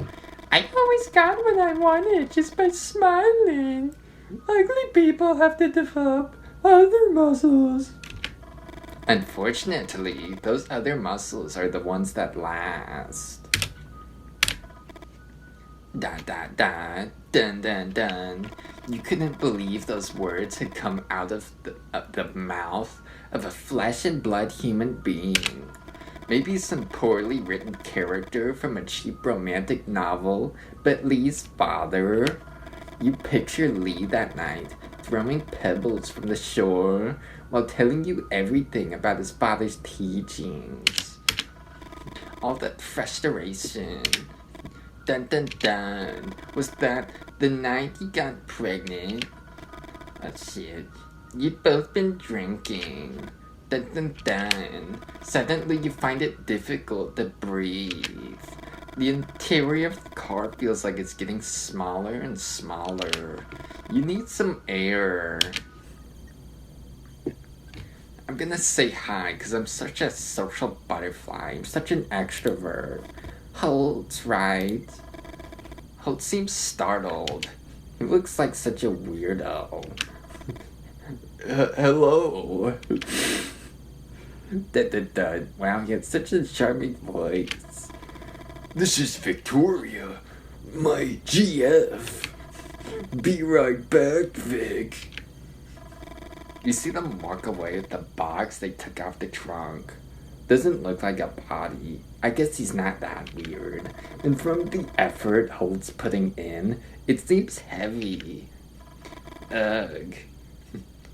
I always got what I wanted just by smiling. Ugly people have to develop other muscles. Unfortunately, those other muscles are the ones that last. Da da da, dun dun dun. You couldn't believe those words had come out of the mouth of a flesh and blood human being. Maybe some poorly written character from a cheap romantic novel, but Lee's father. You picture Lee that night, throwing pebbles from the shore while telling you everything about his father's teachings. All that frustration. Dun dun dun. Was that the night you got pregnant? Oh shit. You've both been drinking. Dun dun dun. Suddenly you find it difficult to breathe. The interior of the car feels like it's getting smaller and smaller. You need some air. I'm gonna say hi because I'm such a social butterfly. I'm such an extrovert. Holt's right. Holt seems startled. He looks like such a weirdo. Hello. Dun. Wow, he has such a charming voice. This is Victoria, my GF. Be right back, Vic. You see them walk away with the box they took off the trunk. Doesn't look like a body. I guess he's not that weird. And from the effort Holt's putting in, it seems heavy. Ugh.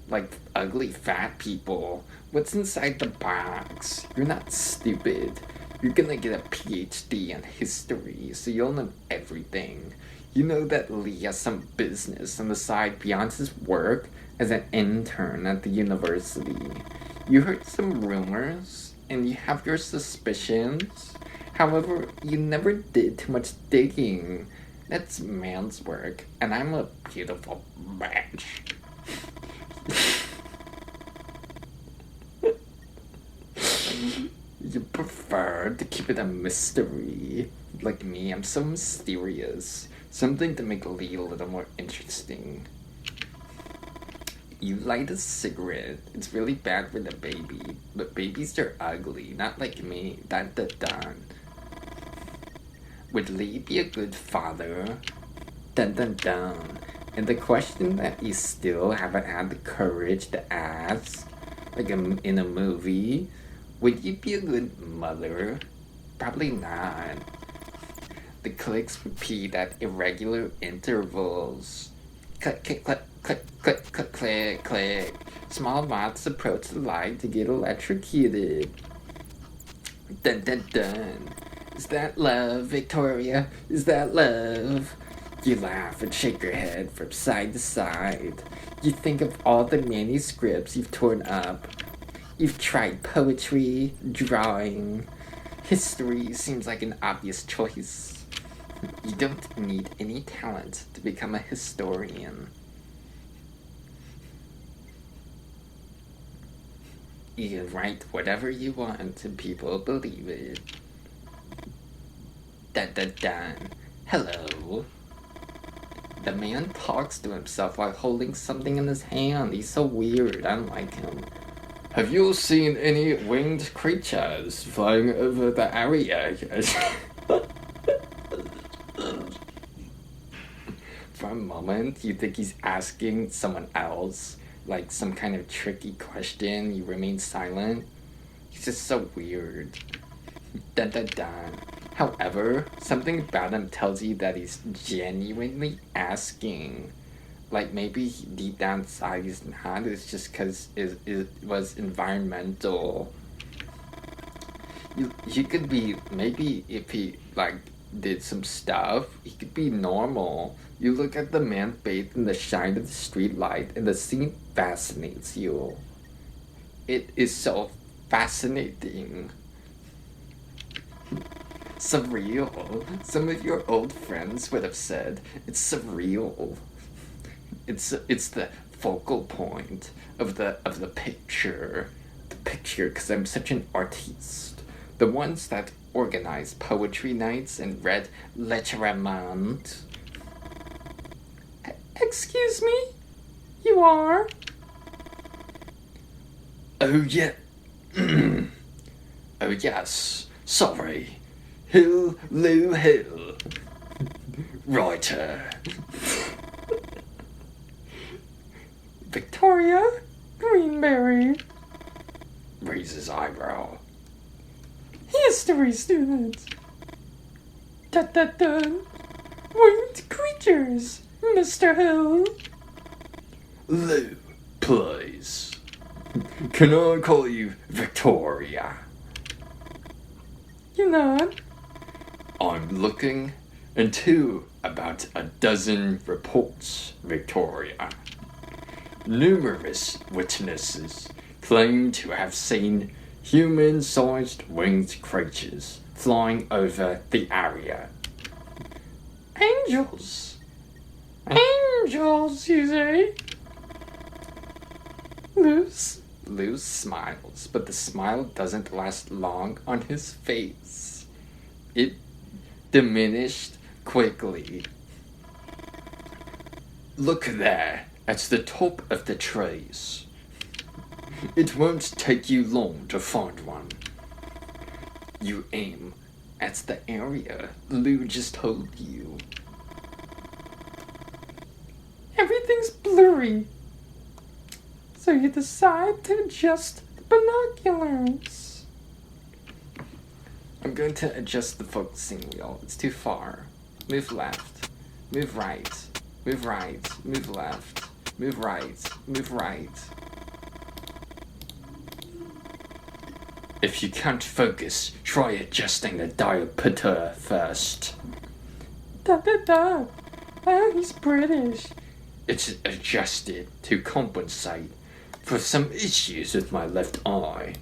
Like ugly fat people. What's inside the box? You're not stupid. You're gonna get a PhD in history, so you'll know everything. You know that Lee has some business on the side beyond his work as an intern at the university. You heard some rumors, and you have your suspicions. However, you never did too much digging. That's man's work, and I'm a beautiful bitch. You prefer to keep it a mystery. Like me, I'm so mysterious. Something to make Lee a little more interesting. You light a cigarette. It's really bad for the baby. But babies are ugly, not like me. Dun. Would Lee be a good father? Dun. And the question that you still haven't had the courage to ask, like in a movie, would you be a good mother? Probably not. The clicks repeat at irregular intervals. Click, click, click, click, click, click, click, click. Small moths approach the light to get electrocuted. Dun. Is that love, Victoria? Is that love? You laugh and shake your head from side to side. You think of all the manuscripts you've torn up. You've tried poetry, drawing. History seems like an obvious choice. You don't need any talent to become a historian. You can write whatever you want and people believe it. Dun. Hello. The man talks to himself while holding something in his hand. He's so weird. I don't like him. Have you seen any winged creatures flying over the area? For a moment, you think he's asking someone else, like some kind of tricky question. You remain silent. He's just so weird. Dun. However, something about him tells you that he's genuinely asking. Like, maybe deep down inside he's not. It's just because it was environmental. You could be, maybe if he, like, did some stuff, he could be normal. You look at the man bathed in the shine of the street light, and the scene fascinates you. It is so fascinating. Surreal. Some of your old friends would have said it's surreal. It's the focal point of the picture. The picture, because I'm such an artiste. The ones that organize poetry nights and read Lettermand. Excuse me? You are? Oh, yeah. Oh, yes. Sorry. Hill, Lou Hill. Writer. Victoria Greenberry. Raises eyebrow. History student. Dun. Winged creatures, Mr. Hill. Lou, please. Can I call you Victoria? You're not? I'm looking into about a dozen reports, Victoria. Numerous witnesses claim to have seen human-sized winged creatures flying over the area. Angels. Angels, you say? Lou smiles, but the smile doesn't last long on his face. It diminished quickly. Look there, at the top of the trees. It won't take you long to find one. You aim at the area Lou just told you. Everything's blurry. So you decide to adjust the binoculars. I'm going to adjust the focusing wheel. It's too far. Move left. Move right. Move right. Move left. Move right. Move right. If you can't focus, try adjusting the diopter first. Da. Oh, he's British. It's adjusted to compensate for some issues with my left eye.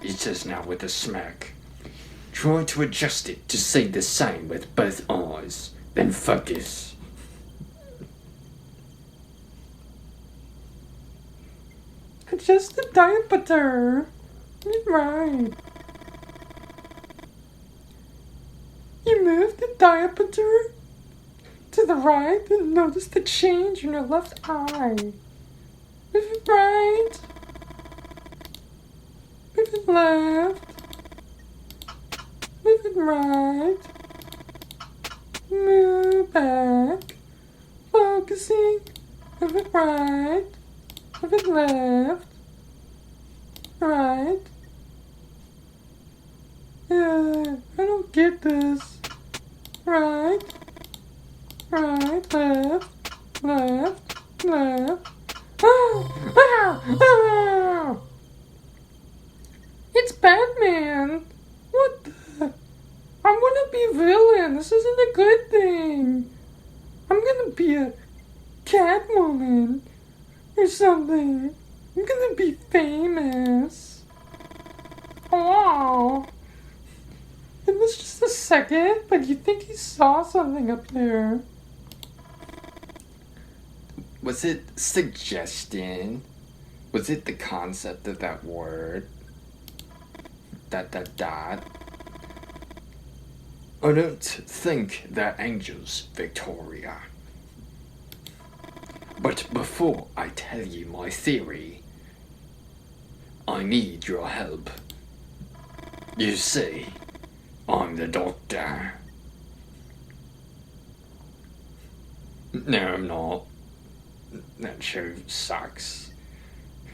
He says now with a smirk. Try to adjust it to see the same with both eyes, then focus. Adjust the diopter. Right. You move the diopter to the right and notice the change in your left eye. Move it right. Move it left. Move it right. Move back. Focusing. Move it right. Move it left. Right. Yeah, I don't get this. Right. Right. Left. Ah! It's Batman. What the? I want to be a villain. This isn't a good thing. I'm gonna be a Catwoman or something. I'm gonna be famous. Oh. It was just a second, but you think he saw something up there. Was it suggestion? Was it the concept of that word? Dot. I don't think they're angels, Victoria. But before I tell you my theory, I need your help. You see, I'm the doctor. No, I'm not. That show sucks.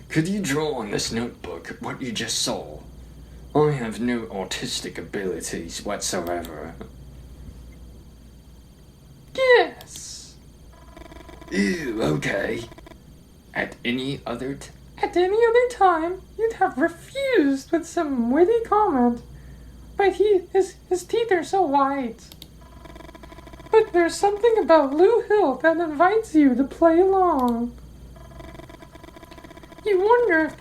Could you draw on this notebook what you just saw? I have no autistic abilities whatsoever. Yes. Ew, okay. At any other At any other time, you'd have refused with some witty comment. But his teeth are so white. But there's something about Lou Hill that invites you to play along. You wonder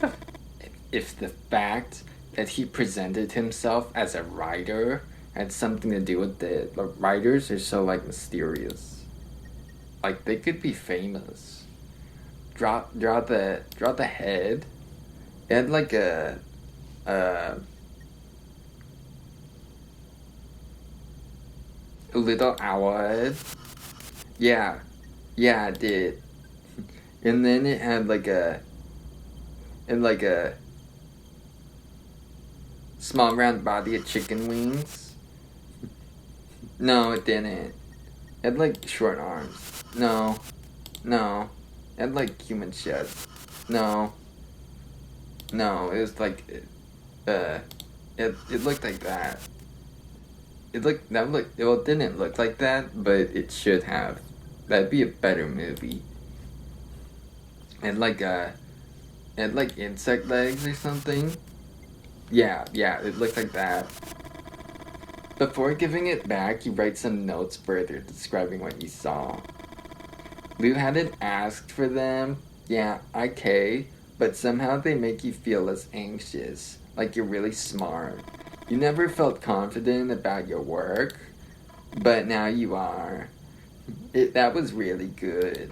if the fact that he presented himself as a writer had something to do with it. The writers are so like mysterious. Like they could be famous. Draw the head. It had like a little owl head. Yeah, it did. And then it had like a small round body of chicken wings. No, it didn't. It had like short arms. No. It had like human chest. No, it was like it looked like that. Well, it didn't look like that, but it should have. That'd be a better movie. And like insect legs or something. Yeah, it looked like that. Before giving it back, he writes some notes further describing what he saw. Lou hadn't asked for them. Yeah, okay, but somehow they make you feel less anxious, like you're really smart. You never felt confident about your work, but now you are. That was really good.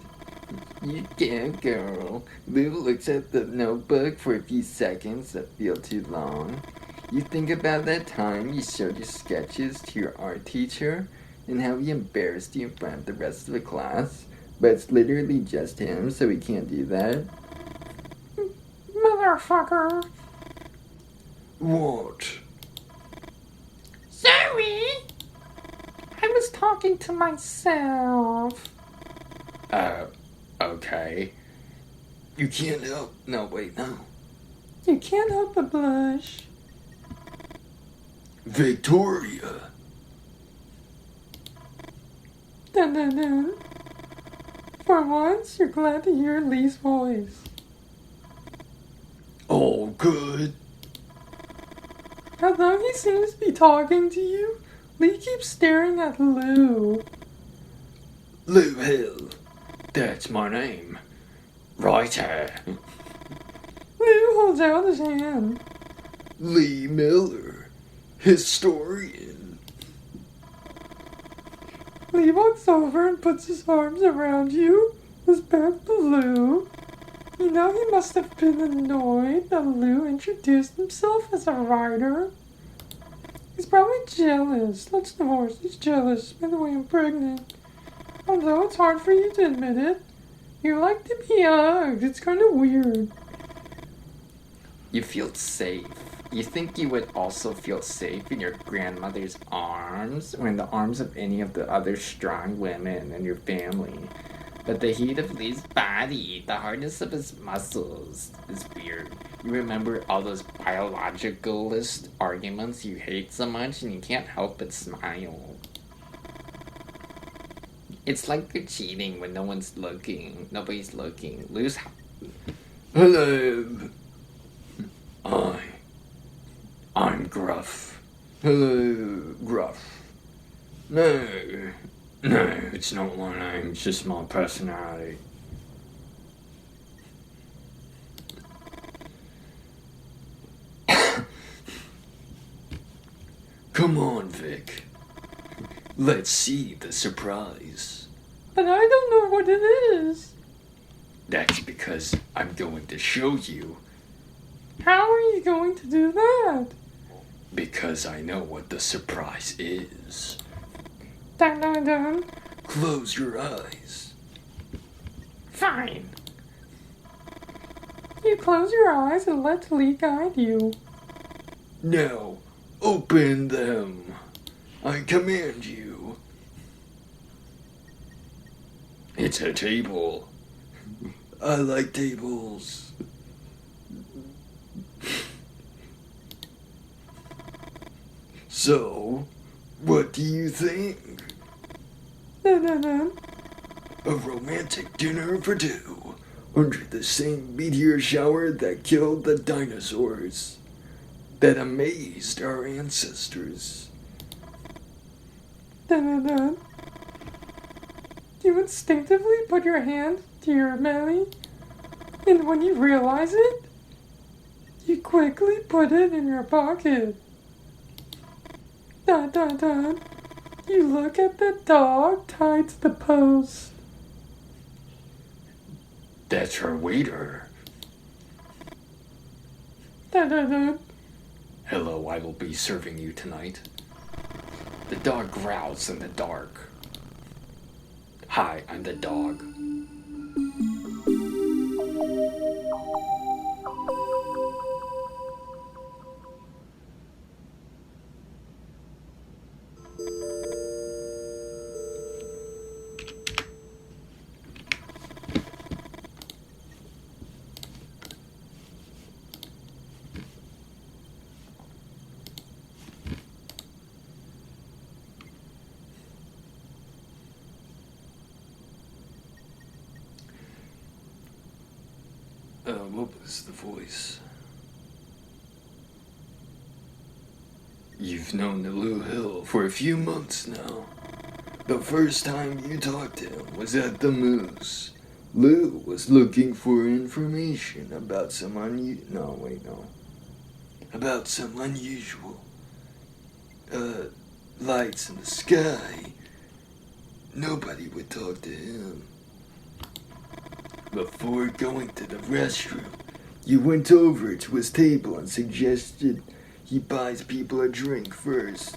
You go, girl. Lou looks at the notebook for a few seconds that feel too long. You think about that time you showed your sketches to your art teacher and how he embarrassed you in front of the rest of the class, but it's literally just him, so he can't do that. motherfucker. What? Sorry. I was talking to myself. Okay. You can't help. No, wait, no. You can't help but blush. Victoria. Dun dun dun. For once, you're glad to hear Lee's voice. All good. Although he seems to be talking to you, Lee keeps staring at Lou. Lou Hill. That's my name. Writer. Lou holds out his hand. Lee Miller. Historian. Lee walks over and puts his arms around you, his back to Lou. You know he must have been annoyed that Lou introduced himself as a writer. He's probably jealous. Let's divorce. He's jealous. By the way, I'm pregnant. Although it's hard for you to admit it, you like to be hugged. It's kind of weird. You feel safe. You think you would also feel safe in your grandmother's arms or in the arms of any of the other strong women in your family. But the heat of Lee's body, the hardness of his muscles, is weird. You remember all those biologicalist arguments you hate so much and you can't help but smile. It's like you're cheating when no one's looking. Nobody's looking. Lou's... Hello. I'm Gruff. Hello, Gruff. No. No, it's not my name. It's just my personality. Come on, Vic. Let's see the surprise. But I don't know what it is. That's because I'm going to show you. How are you going to do that? Because I know what the surprise is. Dun dun dun. Close your eyes. Fine. You close your eyes and let Lee guide you. Now, open them. I command you. It's a table. I like tables. So, what do you think? No. A romantic dinner for two under the same meteor shower that killed the dinosaurs, that amazed our ancestors. No. You instinctively put your hand to your belly, and when you realize it, you quickly put it in your pocket. You look at the dog tied to the post. That's her waiter. Hello, I will be serving you tonight. The dog growls in the dark. Hi, I'm the dog. What was the voice? You've known Lou Hill for a few months now. The first time you talked to him was at the Moose. Lou was looking for information about some about some unusual, lights in the sky. Nobody would talk to him. Before going to the restroom, you went over to his table and suggested he buys people a drink first.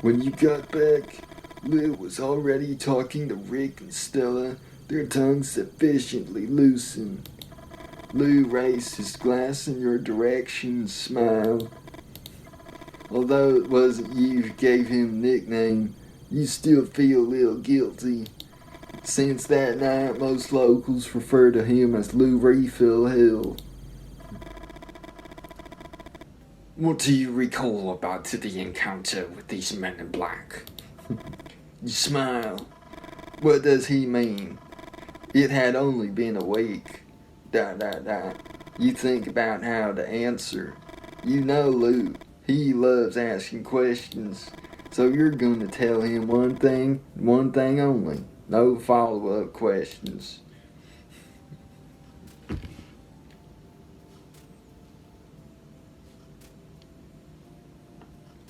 When you got back, Lou was already talking to Rick and Stella, their tongues sufficiently loosened. Lou raised his glass in your direction and smiled. Although it wasn't you who gave him a nickname, you still feel a little guilty. Since that night, most locals refer to him as Lou Refill Hill. What do you recall about the encounter with these men in black? You smile. What does he mean? It had only been a week. You think about how to answer. You know Lou. He loves asking questions. So you're going to tell him one thing only. No follow-up questions.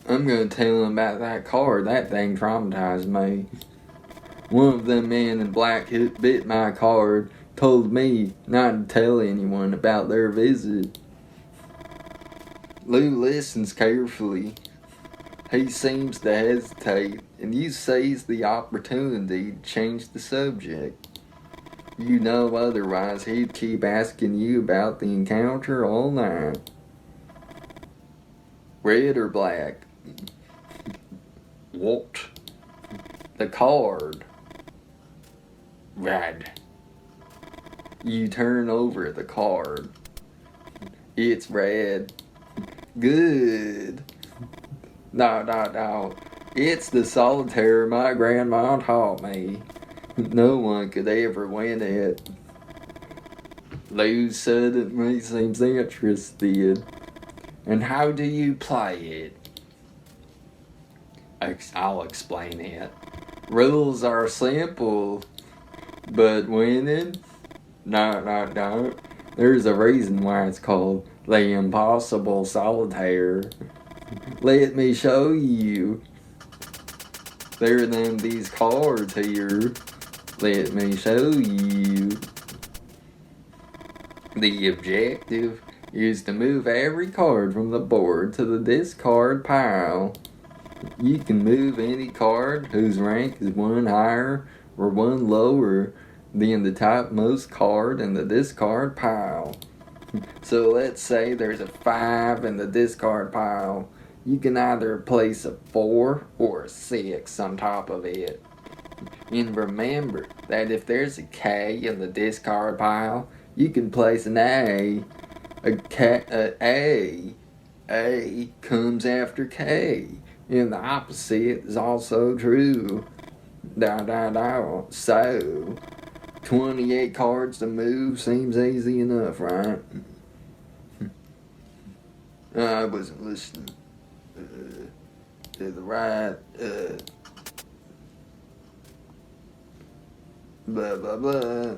I'm going to tell him about that card. That thing traumatized me. One of them men in black who bit my card told me not to tell anyone about their visit. Lou listens carefully. He seems to hesitate, and you seize the opportunity to change the subject. You know otherwise he'd keep asking you about the encounter all night. Red or black? What? The card. Red. You turn over the card. It's red. Good. No. It's the solitaire my grandma taught me. No one could ever win it. Lou suddenly seems interested. And how do you play it? I'll explain it. Rules are simple, but winning? No. There's a reason why it's called the impossible solitaire. Let me show you. There are these cards here. Let me show you. The objective is to move every card from the board to the discard pile. You can move any card whose rank is one higher or one lower than the topmost card in the discard pile. So let's say there's a 5 in the discard pile. You can either place a 4 or a 6 on top of it. And remember that if there's a K in the discard pile, you can place an A. A comes after K. And the opposite is also true. So, 28 cards to move seems easy enough, right? I wasn't listening to the right, blah, blah, blah.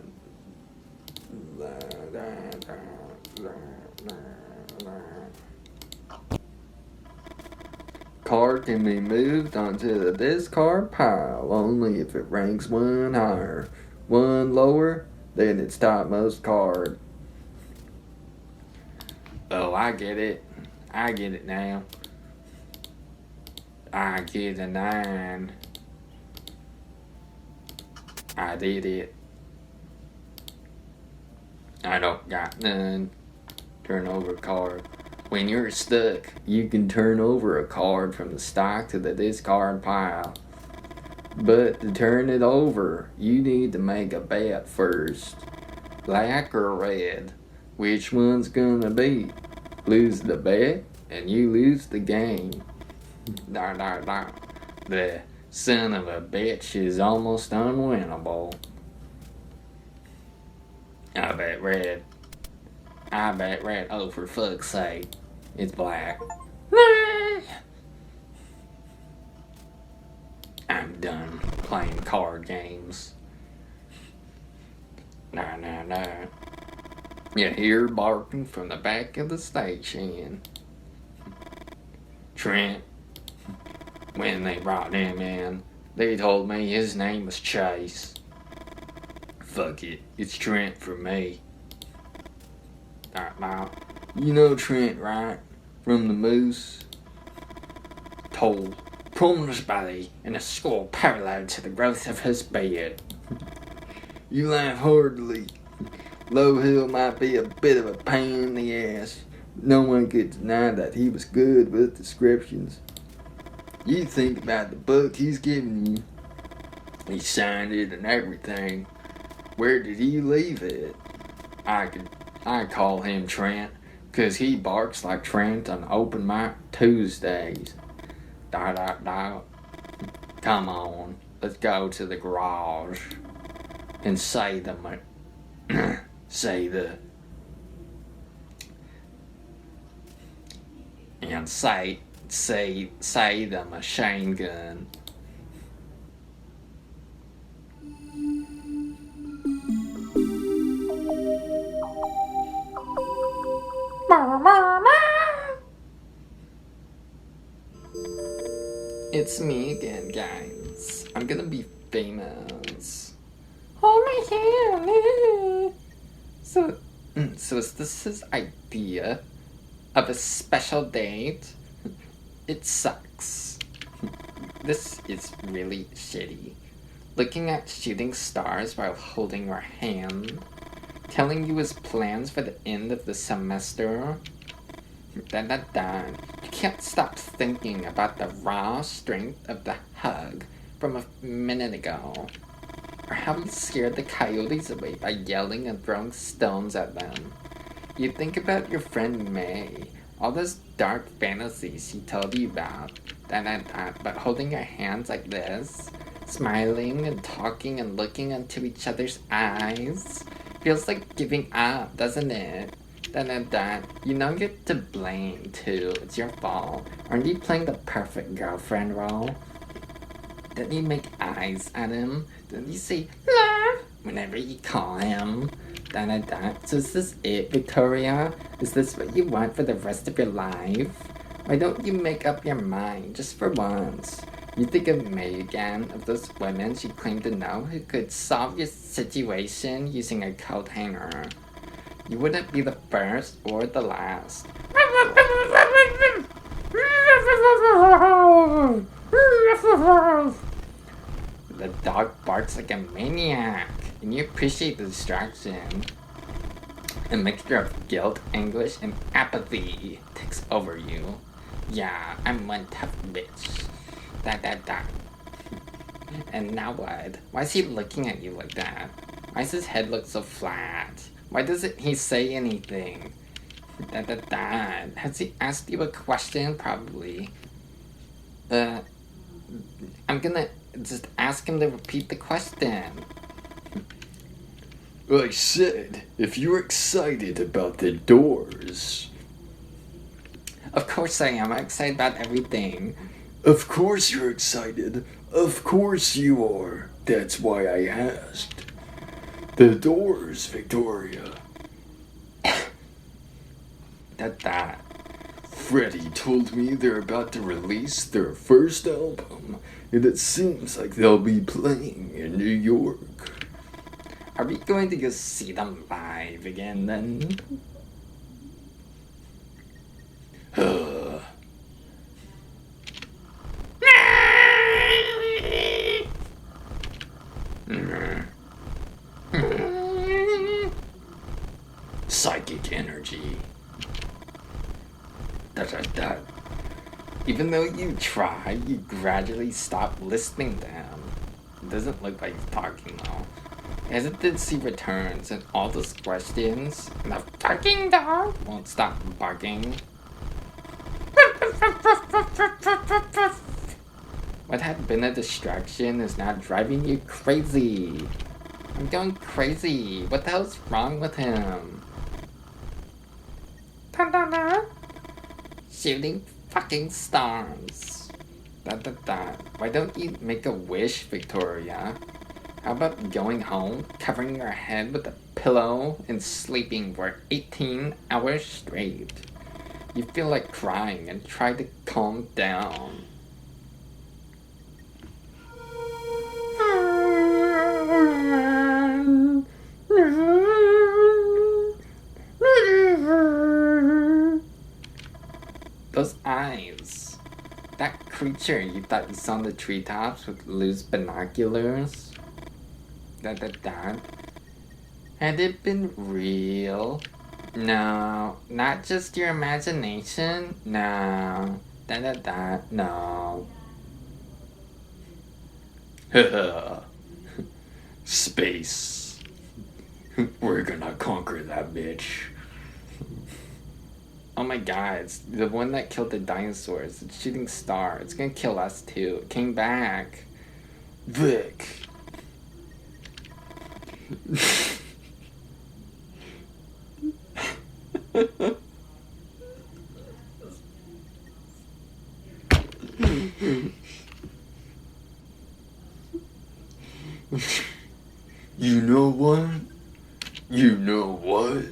Card can be moved onto the discard pile only if it ranks one higher. One lower than its topmost card. Oh, I get it. I get it now. I get a 9. I did it. I don't got none. Turn over card. When you're stuck, you can turn over a card from the stock to the discard pile. But to turn it over, you need to make a bet first. Black or red? Which one's gonna be? Lose the bet, and you lose the game. The son of a bitch is almost unwinnable. I bet red. Oh, for fuck's sake. It's black. I'm done playing card games. No. You hear barking from the back of the station. Trent. When they brought him in, they told me his name was Chase. Fuck it, it's Trent for me. Alright, now, you know Trent, right? From the Moose? Told, pulling his belly in a skull parallel to the growth of his beard. You laugh heartily. Low Hill might be a bit of a pain in the ass. No one could deny that he was good with descriptions. You think about the book he's giving you. He signed it and everything. Where did he leave it? I call him Trent, 'cause he barks like Trent on open mic Tuesdays. Come on, let's go to the garage and say the machine gun. It's me again, guys. I'm gonna be famous. Hold my hand. So is this his idea of a special date? It sucks. This is really shitty. Looking at shooting stars while holding your hand. Telling you his plans for the end of the semester. You can't stop thinking about the raw strength of the hug from a minute ago. Or how he scared the coyotes away by yelling and throwing stones at them. You think about your friend May, all those dark fantasies she told you about, but holding your hands like this, smiling and talking and looking into each other's eyes, feels like giving up, doesn't it? You know you're to blame too, it's your fault. Aren't you playing the perfect girlfriend role? Didn't you make eyes at him? Didn't you say, love, whenever you call him? So is this it, Victoria? Is this what you want for the rest of your life? Why don't you make up your mind, just for once? You think of May again, of those women you claim to know who could solve your situation using a coat hanger. You wouldn't be the first or the last. The dog barks like a maniac, and you appreciate the distraction. A mixture of guilt, anguish, and apathy takes over you. Yeah, I'm one tough bitch. And now what? Why is he looking at you like that? Why does his head look so flat? Why doesn't he say anything? Has he asked you a question? Probably. I'm gonna just ask him to repeat the question. I said, if you're excited about the doors. Of course I am. I'm excited about everything. Of course you're excited. Of course you are. That's why I asked. The doors, Victoria. That. Freddie told me they're about to release their first album, and it seems like they'll be playing in New York. Are we going to go see them live again then? Psychic energy. Da. Even though you try, you gradually stop listening to him. It doesn't look like he's talking though. Hesitancy returns and all those questions, and the fucking dog won't stop barking. What had been a distraction is now driving you crazy. I'm going crazy. What the hell's wrong with him? Shooting fucking stars. Da. Why don't you make a wish, Victoria? How about going home, covering your head with a pillow, and sleeping for 18 hours straight? You feel like crying and try to calm down. Those eyes. That creature you thought you saw in the treetops with loose binoculars. Da. Had it been real? No. Not just your imagination? No. Da. No. Space. We're gonna conquer that bitch. Oh my god, it's the one that killed the dinosaurs. It's shooting star. It's gonna kill us too. It came back. Vic. You know what? You know what?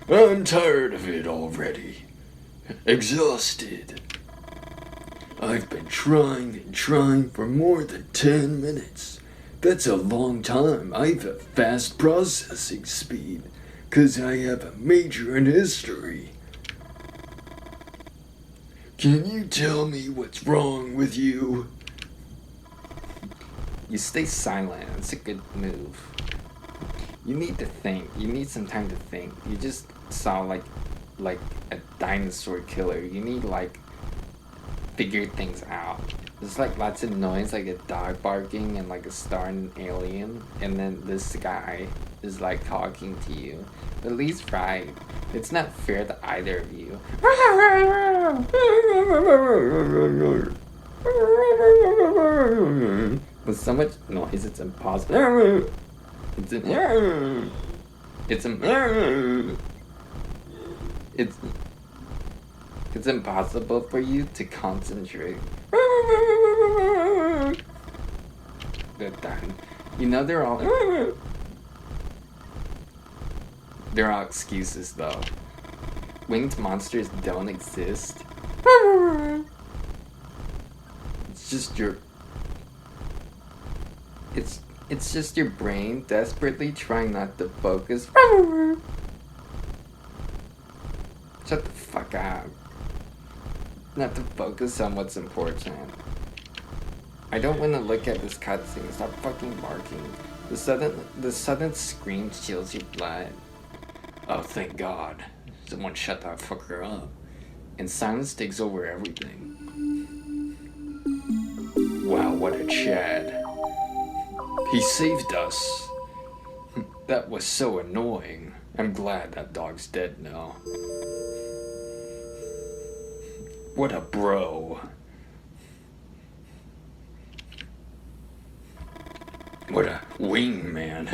I'm tired of it already. Exhausted. I've been trying and trying for more than 10 minutes. That's a long time. I have a fast processing speed, 'cause I have a major in history. Can you tell me what's wrong with you? You stay silent. It's a good move. You need to think. You need some time to think. You just saw like a dinosaur killer. You need like figure things out. There's like lots of noise, like a dog barking and like a star and an alien, and then this guy is like talking to you. But Lee's right. It's not fair to either of you. With so much noise, it's impossible. It's impossible for you to concentrate. They're done. You know they're all excuses though. Winged monsters don't exist. It's just your it's just your brain desperately trying not to focus. Shut the fuck up. Not to focus on what's important. I don't want to look at this cutscene. Stop fucking barking. The sudden scream chills your blood. Oh, thank God. Someone shut that fucker up. And silence takes over everything. Wow, what a Chad. He saved us. That was so annoying. I'm glad that dog's dead now. What a bro. What a wingman.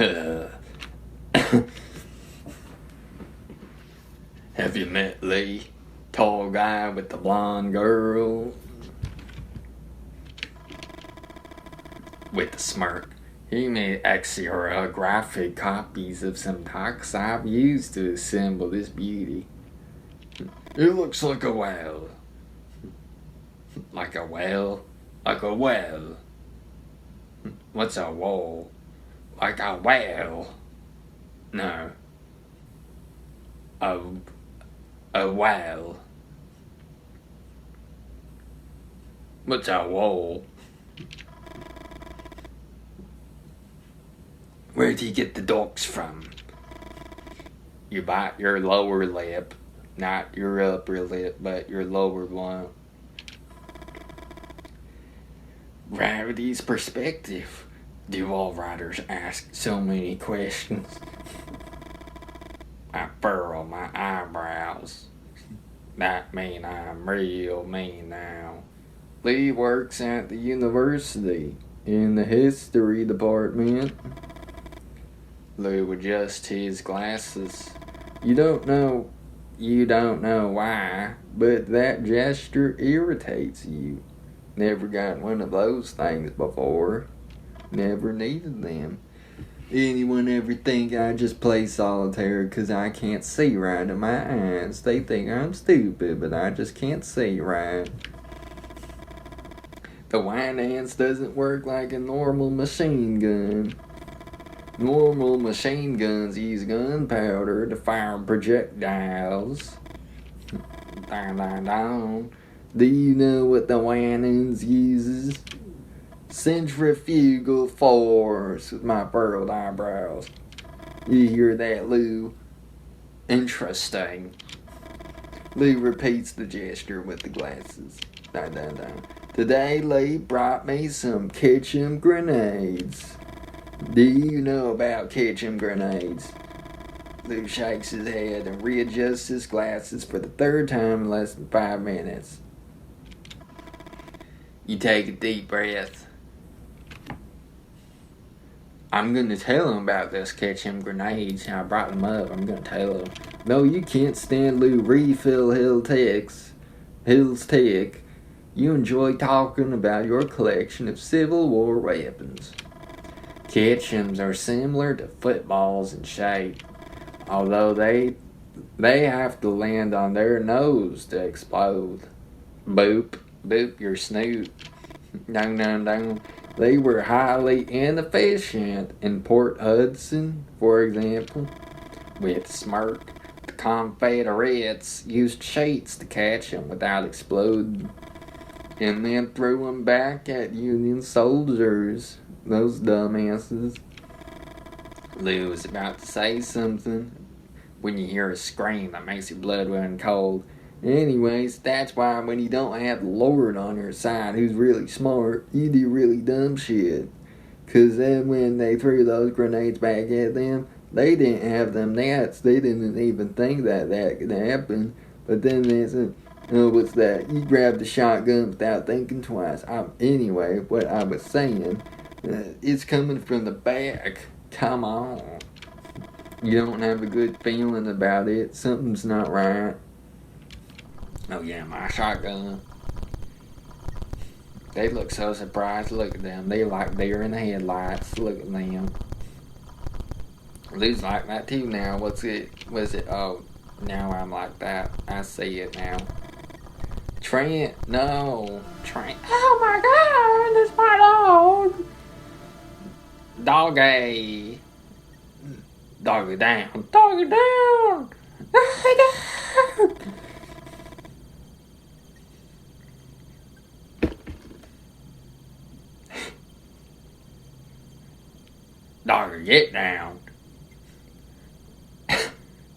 Have you met Lee? Tall guy with the blonde girl. With the smirk. He made xerographic copies of some talks I've used to assemble this beauty. It looks like a whale. Like a whale? Like a whale. What's a whale? Like a whale. No. A whale. What's a whale? Where'd you get the dogs from? You bite your lower lip. Not your upper lip, but your lower one. Gravity's perspective. Do all writers ask so many questions? I furrow my eyebrows. That mean I'm real mean now. Lee works at the university in the history department. Lou adjusts his glasses. You don't know why, but that gesture irritates you. Never got one of those things before. Never needed them. Anyone ever think I just play solitaire 'cause I can't see right in my eyes? They think I'm stupid, but I just can't see right. The wine dance doesn't work like a normal machine gun. Normal machine guns use gunpowder to fire projectiles. Dun, dun, dun. Do you know what the Wannans uses? Centrifugal force with my furrowed eyebrows. You hear that, Lou? Interesting. Lou repeats the gesture with the glasses. Dun, dun, dun. Today, Lee brought me some ketchum grenades. Do you know about ketchum grenades? Lou shakes his head and readjusts his glasses for the third time in less than 5 minutes. You take a deep breath. I'm gonna tell him about this ketchum grenades. I brought them up. I'm gonna tell him. No, you can't stand Lou refill Hill's Tech. You enjoy talking about your collection of Civil War weapons. Ketchums are similar to footballs in shape, although they have to land on their nose to explode. Boop, boop your snoot. Dun, dun, dun. They were highly inefficient in Port Hudson, for example. With smirk, the Confederates used sheets to catch them without exploding, and then threw them back at Union soldiers. Those dumbasses. Lou was about to say something when you hear a scream that makes your blood run cold. Anyways, that's why when you don't have the Lord on your side who's really smart, you do really dumb shit. 'Cause then when they threw those grenades back at them, they didn't have them nets. They didn't even think that could happen. But then they said, oh, what's that? You grabbed the shotgun without thinking twice. Anyway, what I was saying, it's coming from the back. Come on. You don't have a good feeling about it. Something's not right. Oh yeah, my shotgun. They look so surprised. Look at them. They like deer in the headlights. Look at them. Lou's like that too now. Was it? Oh, now I'm like that. I see it now. Trent, no. Trent. Oh my god, it's my dog. Doggy. Doggy down. Doggy down. Doggy down. Doggy, get down.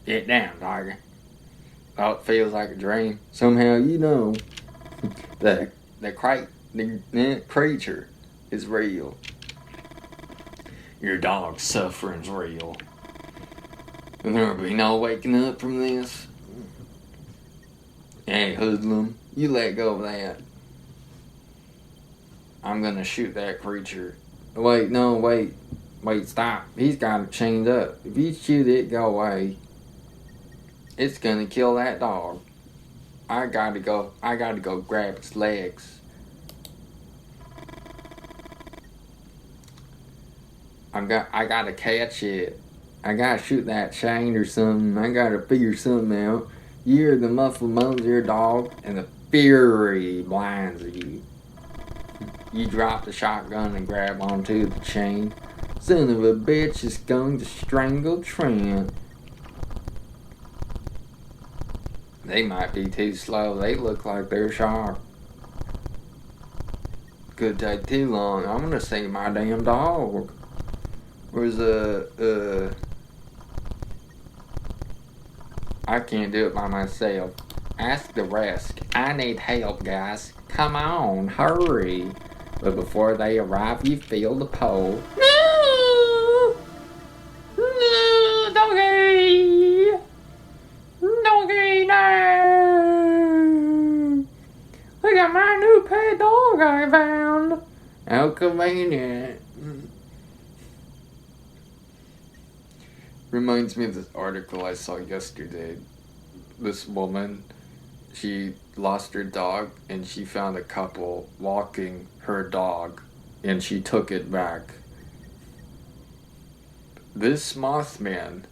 Get down, doggy. Oh, it feels like a dream. Somehow, you know, the creature is real. Your dog's suffering's real. And there'll be no waking up from this. Hey, hoodlum, you let go of that. I'm gonna shoot that creature. Wait, no, wait. Wait, stop. He's got it chained up. If you shoot it, go away. It's gonna kill that dog. I gotta go grab its legs. I gotta catch it. I gotta shoot that chain or something. I gotta figure something out. You hear the muffled moans of your dog, and the fury blinds you. You drop the shotgun and grab onto the chain. Son of a bitch is going to strangle Trent. They might be too slow. They look like they're sharp. Could take too long. I'm gonna save my damn dog. Where's I can't do it by myself. Ask the rest. I need help, guys. Come on, hurry. But before they arrive, you feel the pole. No! No, doggy! Doggy, no! Look at my new pet dog I found. How convenient. Reminds me of this article I saw yesterday. This woman, she lost her dog and she found a couple walking her dog and she took it back. This Mothman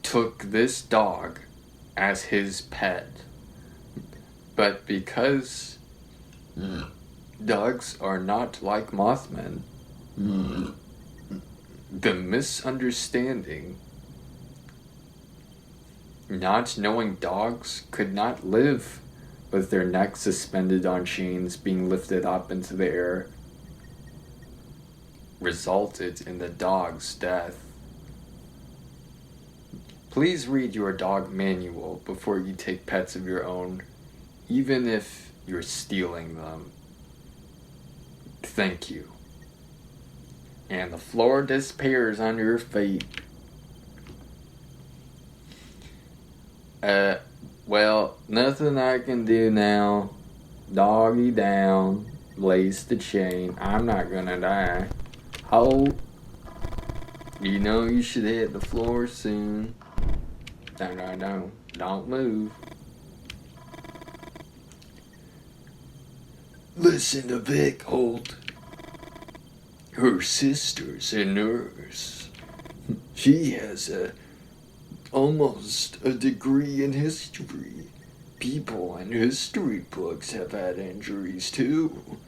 took this dog as his pet. But because dogs are not like Mothmen, the misunderstanding, not knowing dogs could not live with their necks suspended on chains being lifted up into the air, resulted in the dog's death. Please read your dog manual before you take pets of your own, even if you're stealing them. Thank you. And the floor disappears under your feet. Well, nothing I can do now. Doggy down. Lace the chain. I'm not gonna die. Hold. You know you should hit the floor soon. No. Don't move. Listen to Vic, Holt. Her sister's a nurse. She has almost a degree in history. People in history books have had injuries too.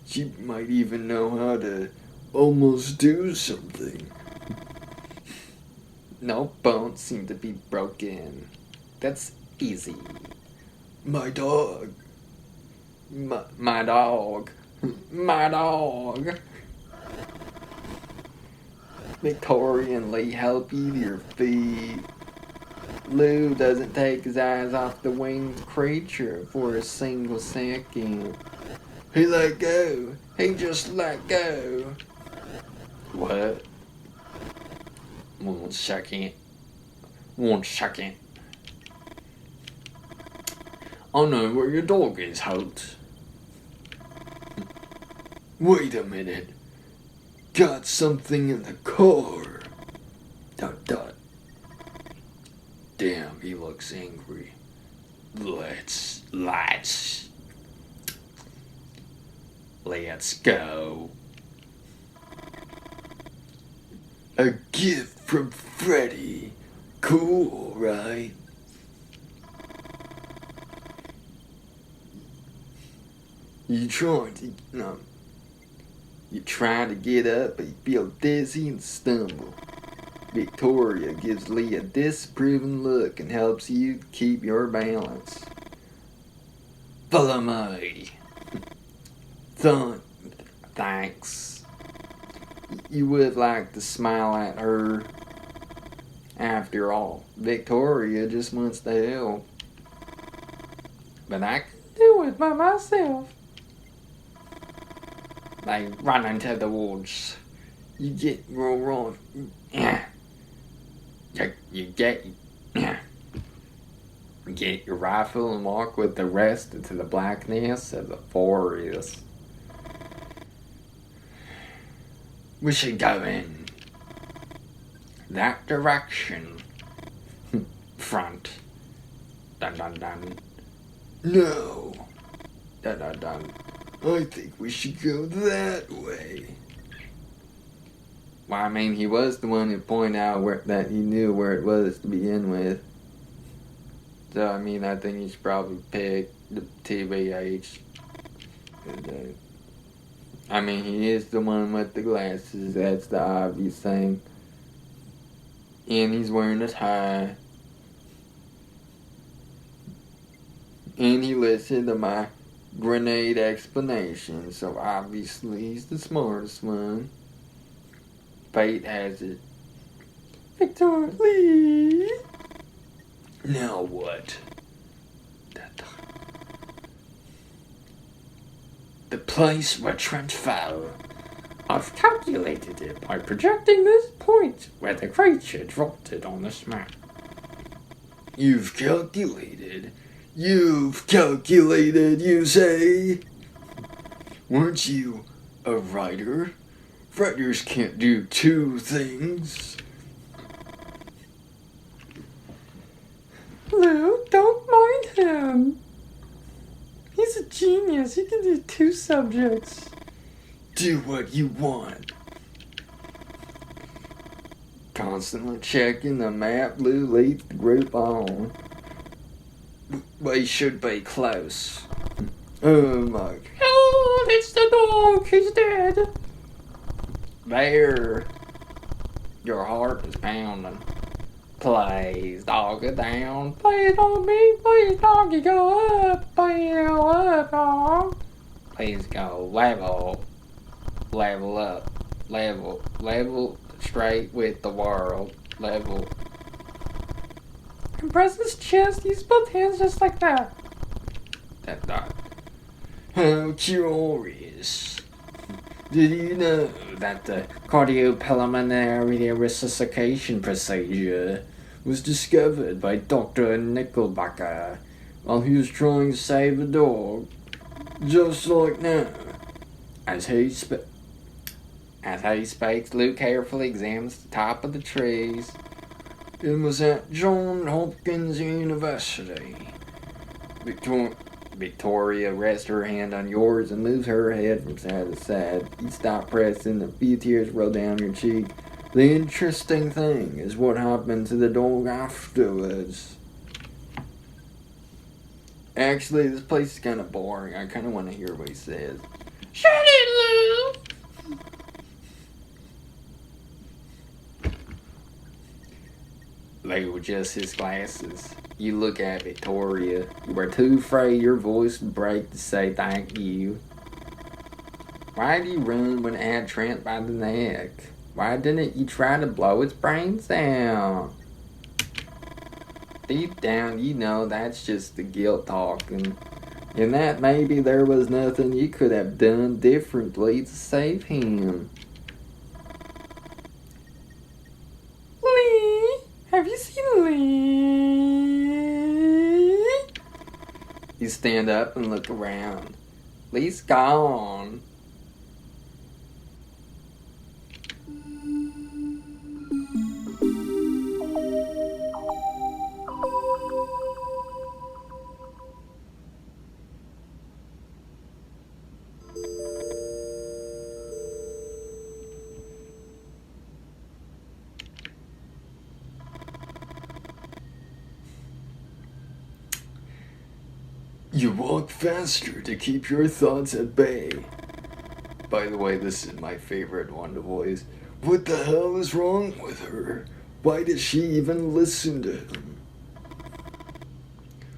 She might even know how to almost do something. No bones seem to be broken. That's easy. My dog. My dog. My dog. Victoria and Lee help you to your feet. Lou doesn't take his eyes off the winged creature for a single second. He let go. He just let go. What? 1 second. I know where your dog is, Holt. Wait a minute. Got something in the car. ... Damn, he looks angry. Let's go. A gift from Freddy. Cool, right? You try to get up, but you feel dizzy and stumble. Victoria gives Lee a disapproving look and helps you keep your balance. Follow me. Thanks. You would like to smile at her. After all, Victoria just wants to help. But I can Do it by myself. They run into the woods. You get real wrong. You get Get your rifle and walk with the rest into the blackness of the forest. We should go in that direction. Front. Dun dun dun. No, Dun dun dun. I think we should go that way. Well, I mean, he was the one who pointed out that he knew where it was to begin with. So, I mean, I think he should probably pick the TBH. I mean, he is the one with the glasses. That's the obvious thing. And he's wearing a tie. And he listened to my grenade explanation. So, obviously, he's the smartest one. Fate has it. Victor Lee. Now what? The place where Trent fell. I've calculated it by projecting this point where the creature dropped it on this map. You've calculated? You've calculated, you say? Weren't you a writer? Writers can't do two things. Lou, don't mind him. He's a genius. He can do two subjects. Do what you want. Constantly checking the map, Lou leads the group on. We should be close. Oh my. Oh, it's the dog. He's dead. There. Your heart is pounding. Please, dog it down. Please on me. Please, doggy, go up. Please go up, dog. Please go level up, level straight with the world, level. And press his chest. Use both hands just like that. That. How curious. Did you know That the cardiopulmonary resuscitation procedure was discovered by Dr. Nickelbacker while he was trying to save a dog? Just like now. as he speaks, Lou carefully examines the top of the trees. It was at Johns Hopkins University. Victoria rests her hand on yours and moves her head from side to side. You stop pressing, a few tears roll down your cheek. The interesting thing is what happened to the dog afterwards. Actually, this place is kind of boring. I kind of want to hear what he says. Shut it, Lou. They were just his glasses. You look at Victoria. You were too afraid your voice would break to say thank you. Why did you run when it had Trent by the neck? Why didn't you try to blow its brains out? Deep down, you know that's just the guilt talking. And that maybe there was nothing you could have done differently to save him. Lee, have you seen Lee? You stand up and look around. Lee's gone. You walk faster to keep your thoughts at bay. By the way, this is my favorite one to voice. What the hell is wrong with her? Why does she even listen to him?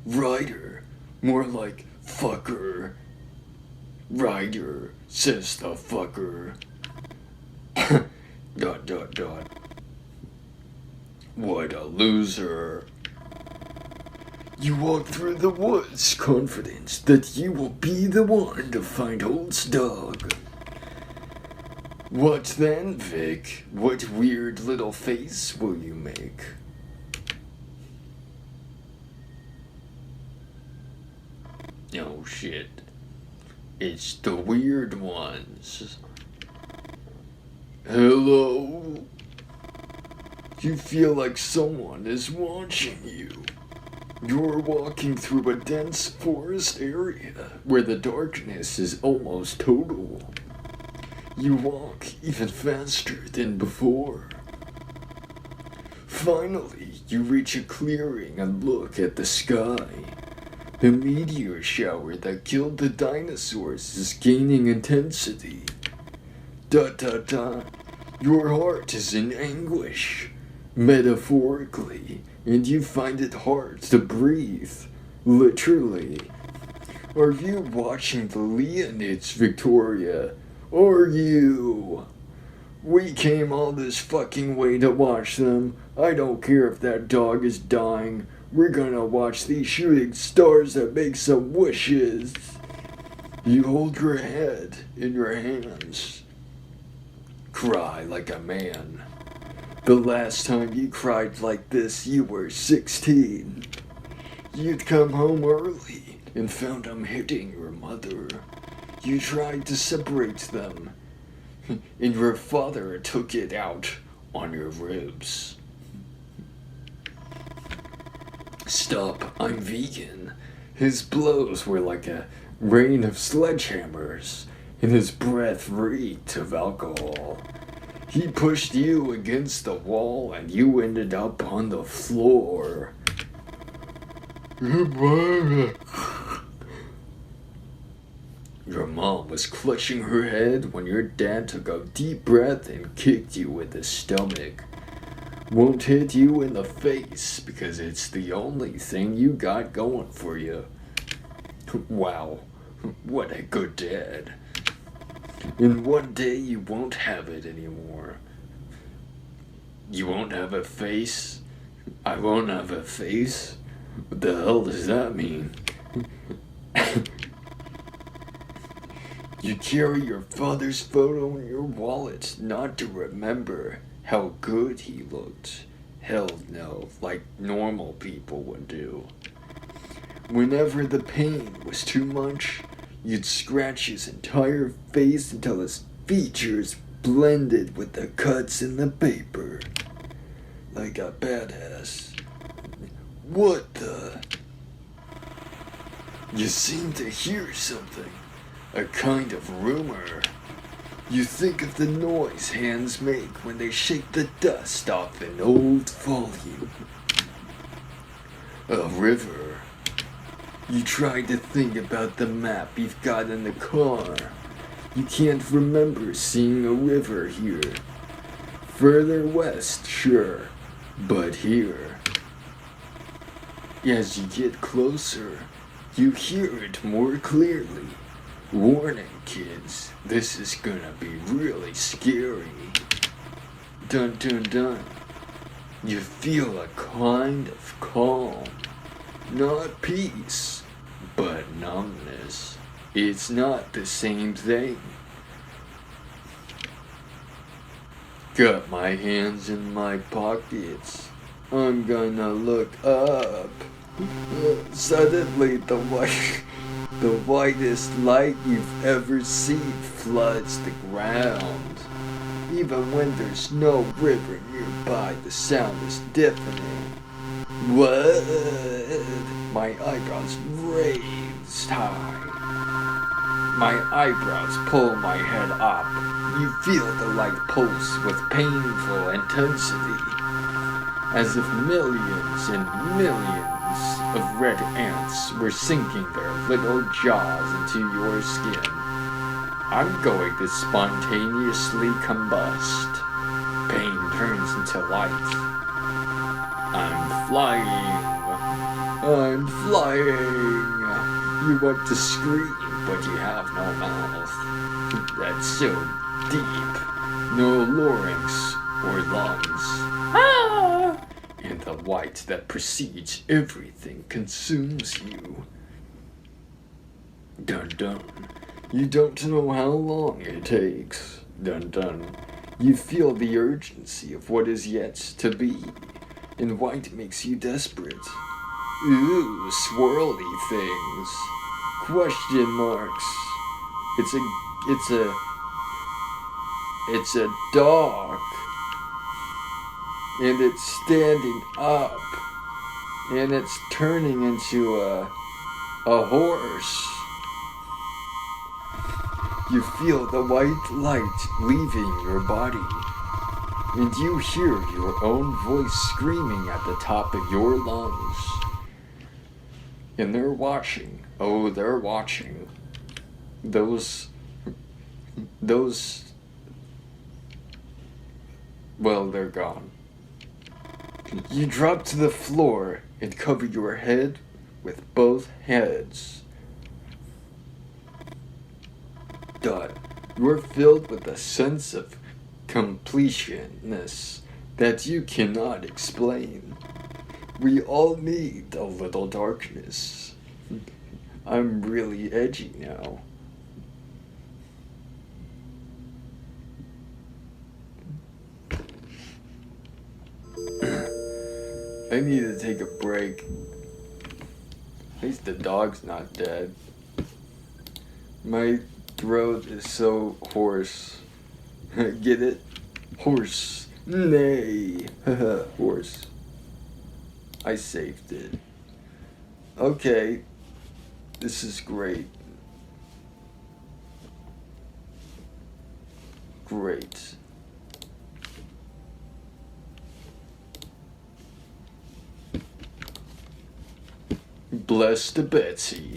Writer, more like fucker. Writer, says the fucker. ... What a loser. You walk through the woods, confident that you will be the one to find Holt's dog. What then, Vic? What weird little face will you make? Oh shit. It's the weird ones. Hello? You feel like someone is watching you. You're walking through a dense forest area where the darkness is almost total. You walk even faster than before. Finally, you reach a clearing and look at the sky. The meteor shower that killed the dinosaurs is gaining intensity. Dot dot dot. Your heart is in anguish, metaphorically, and you find it hard to breathe, literally. Are you watching the Leonids, Victoria? Are you? We came all this fucking way to watch them. I don't care if that dog is dying. We're gonna watch these shooting stars that make some wishes. You hold your head in your hands. Cry like a man. The last time you cried like this, you were 16. You'd come home early and found them hitting your mother. You tried to separate them, and your father took it out on your ribs. Stop, I'm vegan. His blows were like a rain of sledgehammers, and his breath reeked of alcohol. He pushed you against the wall, and you ended up on the floor. Your mom was clutching her head when your dad took a deep breath and kicked you in the stomach. Won't hit you in the face because it's the only thing you got going for you. Wow, what a good dad. And one day you won't have it anymore. You won't have a face? I won't have a face? What the hell does that mean? You carry your father's photo in your wallet not to remember how good he looked. Hell no, like normal people would do. Whenever the pain was too much, you'd scratch his entire face until his features blended with the cuts in the paper. Like a badass. What the? You seem to hear something. A kind of rumor. You think of the noise hands make when they shake the dust off an old volume. A river. You try to think about the map you've got in the car. You can't remember seeing a river here. Further west, sure, but here. As you get closer, you hear it more clearly. Warning, kids, this is gonna be really scary. Dun dun dun. You feel a kind of calm. Not peace, but numbness. It's not the same thing. Got my hands in my pockets. I'm gonna look up. Suddenly the whitest light you've ever seen floods the ground. Even when there's no river nearby, the sound is deafening. What? My eyebrows raised high. My eyebrows pull my head up. You feel the light pulse with painful intensity, as if millions and millions of red ants were sinking their little jaws into your skin. I'm going to spontaneously combust. Pain turns into light. I'm flying. I'm flying. You want to scream, but you have no mouth. That's so deep. No larynx or lungs. Ah! And the white that precedes everything consumes you. Dun dun. You don't know how long it takes. Dun dun. You feel the urgency of what is yet to be, and white makes you desperate. Ooh, swirly things. question marks. It's a dog. And it's standing up. And it's turning into a horse. You feel the white light leaving your body. And you hear your own voice screaming at the top of your lungs. And they're watching. Oh, they're watching. Those, well, they're gone. You drop to the floor and cover your head with both hands. Done. You're filled with a sense of completionness that you cannot explain. We all need a little darkness. I'm really edgy now. I need to take a break. At least the dog's not dead. My throat is so hoarse. Get it? Horse. Nay. Horse. I saved it. Okay. This is great. Great. Bless the Betsy.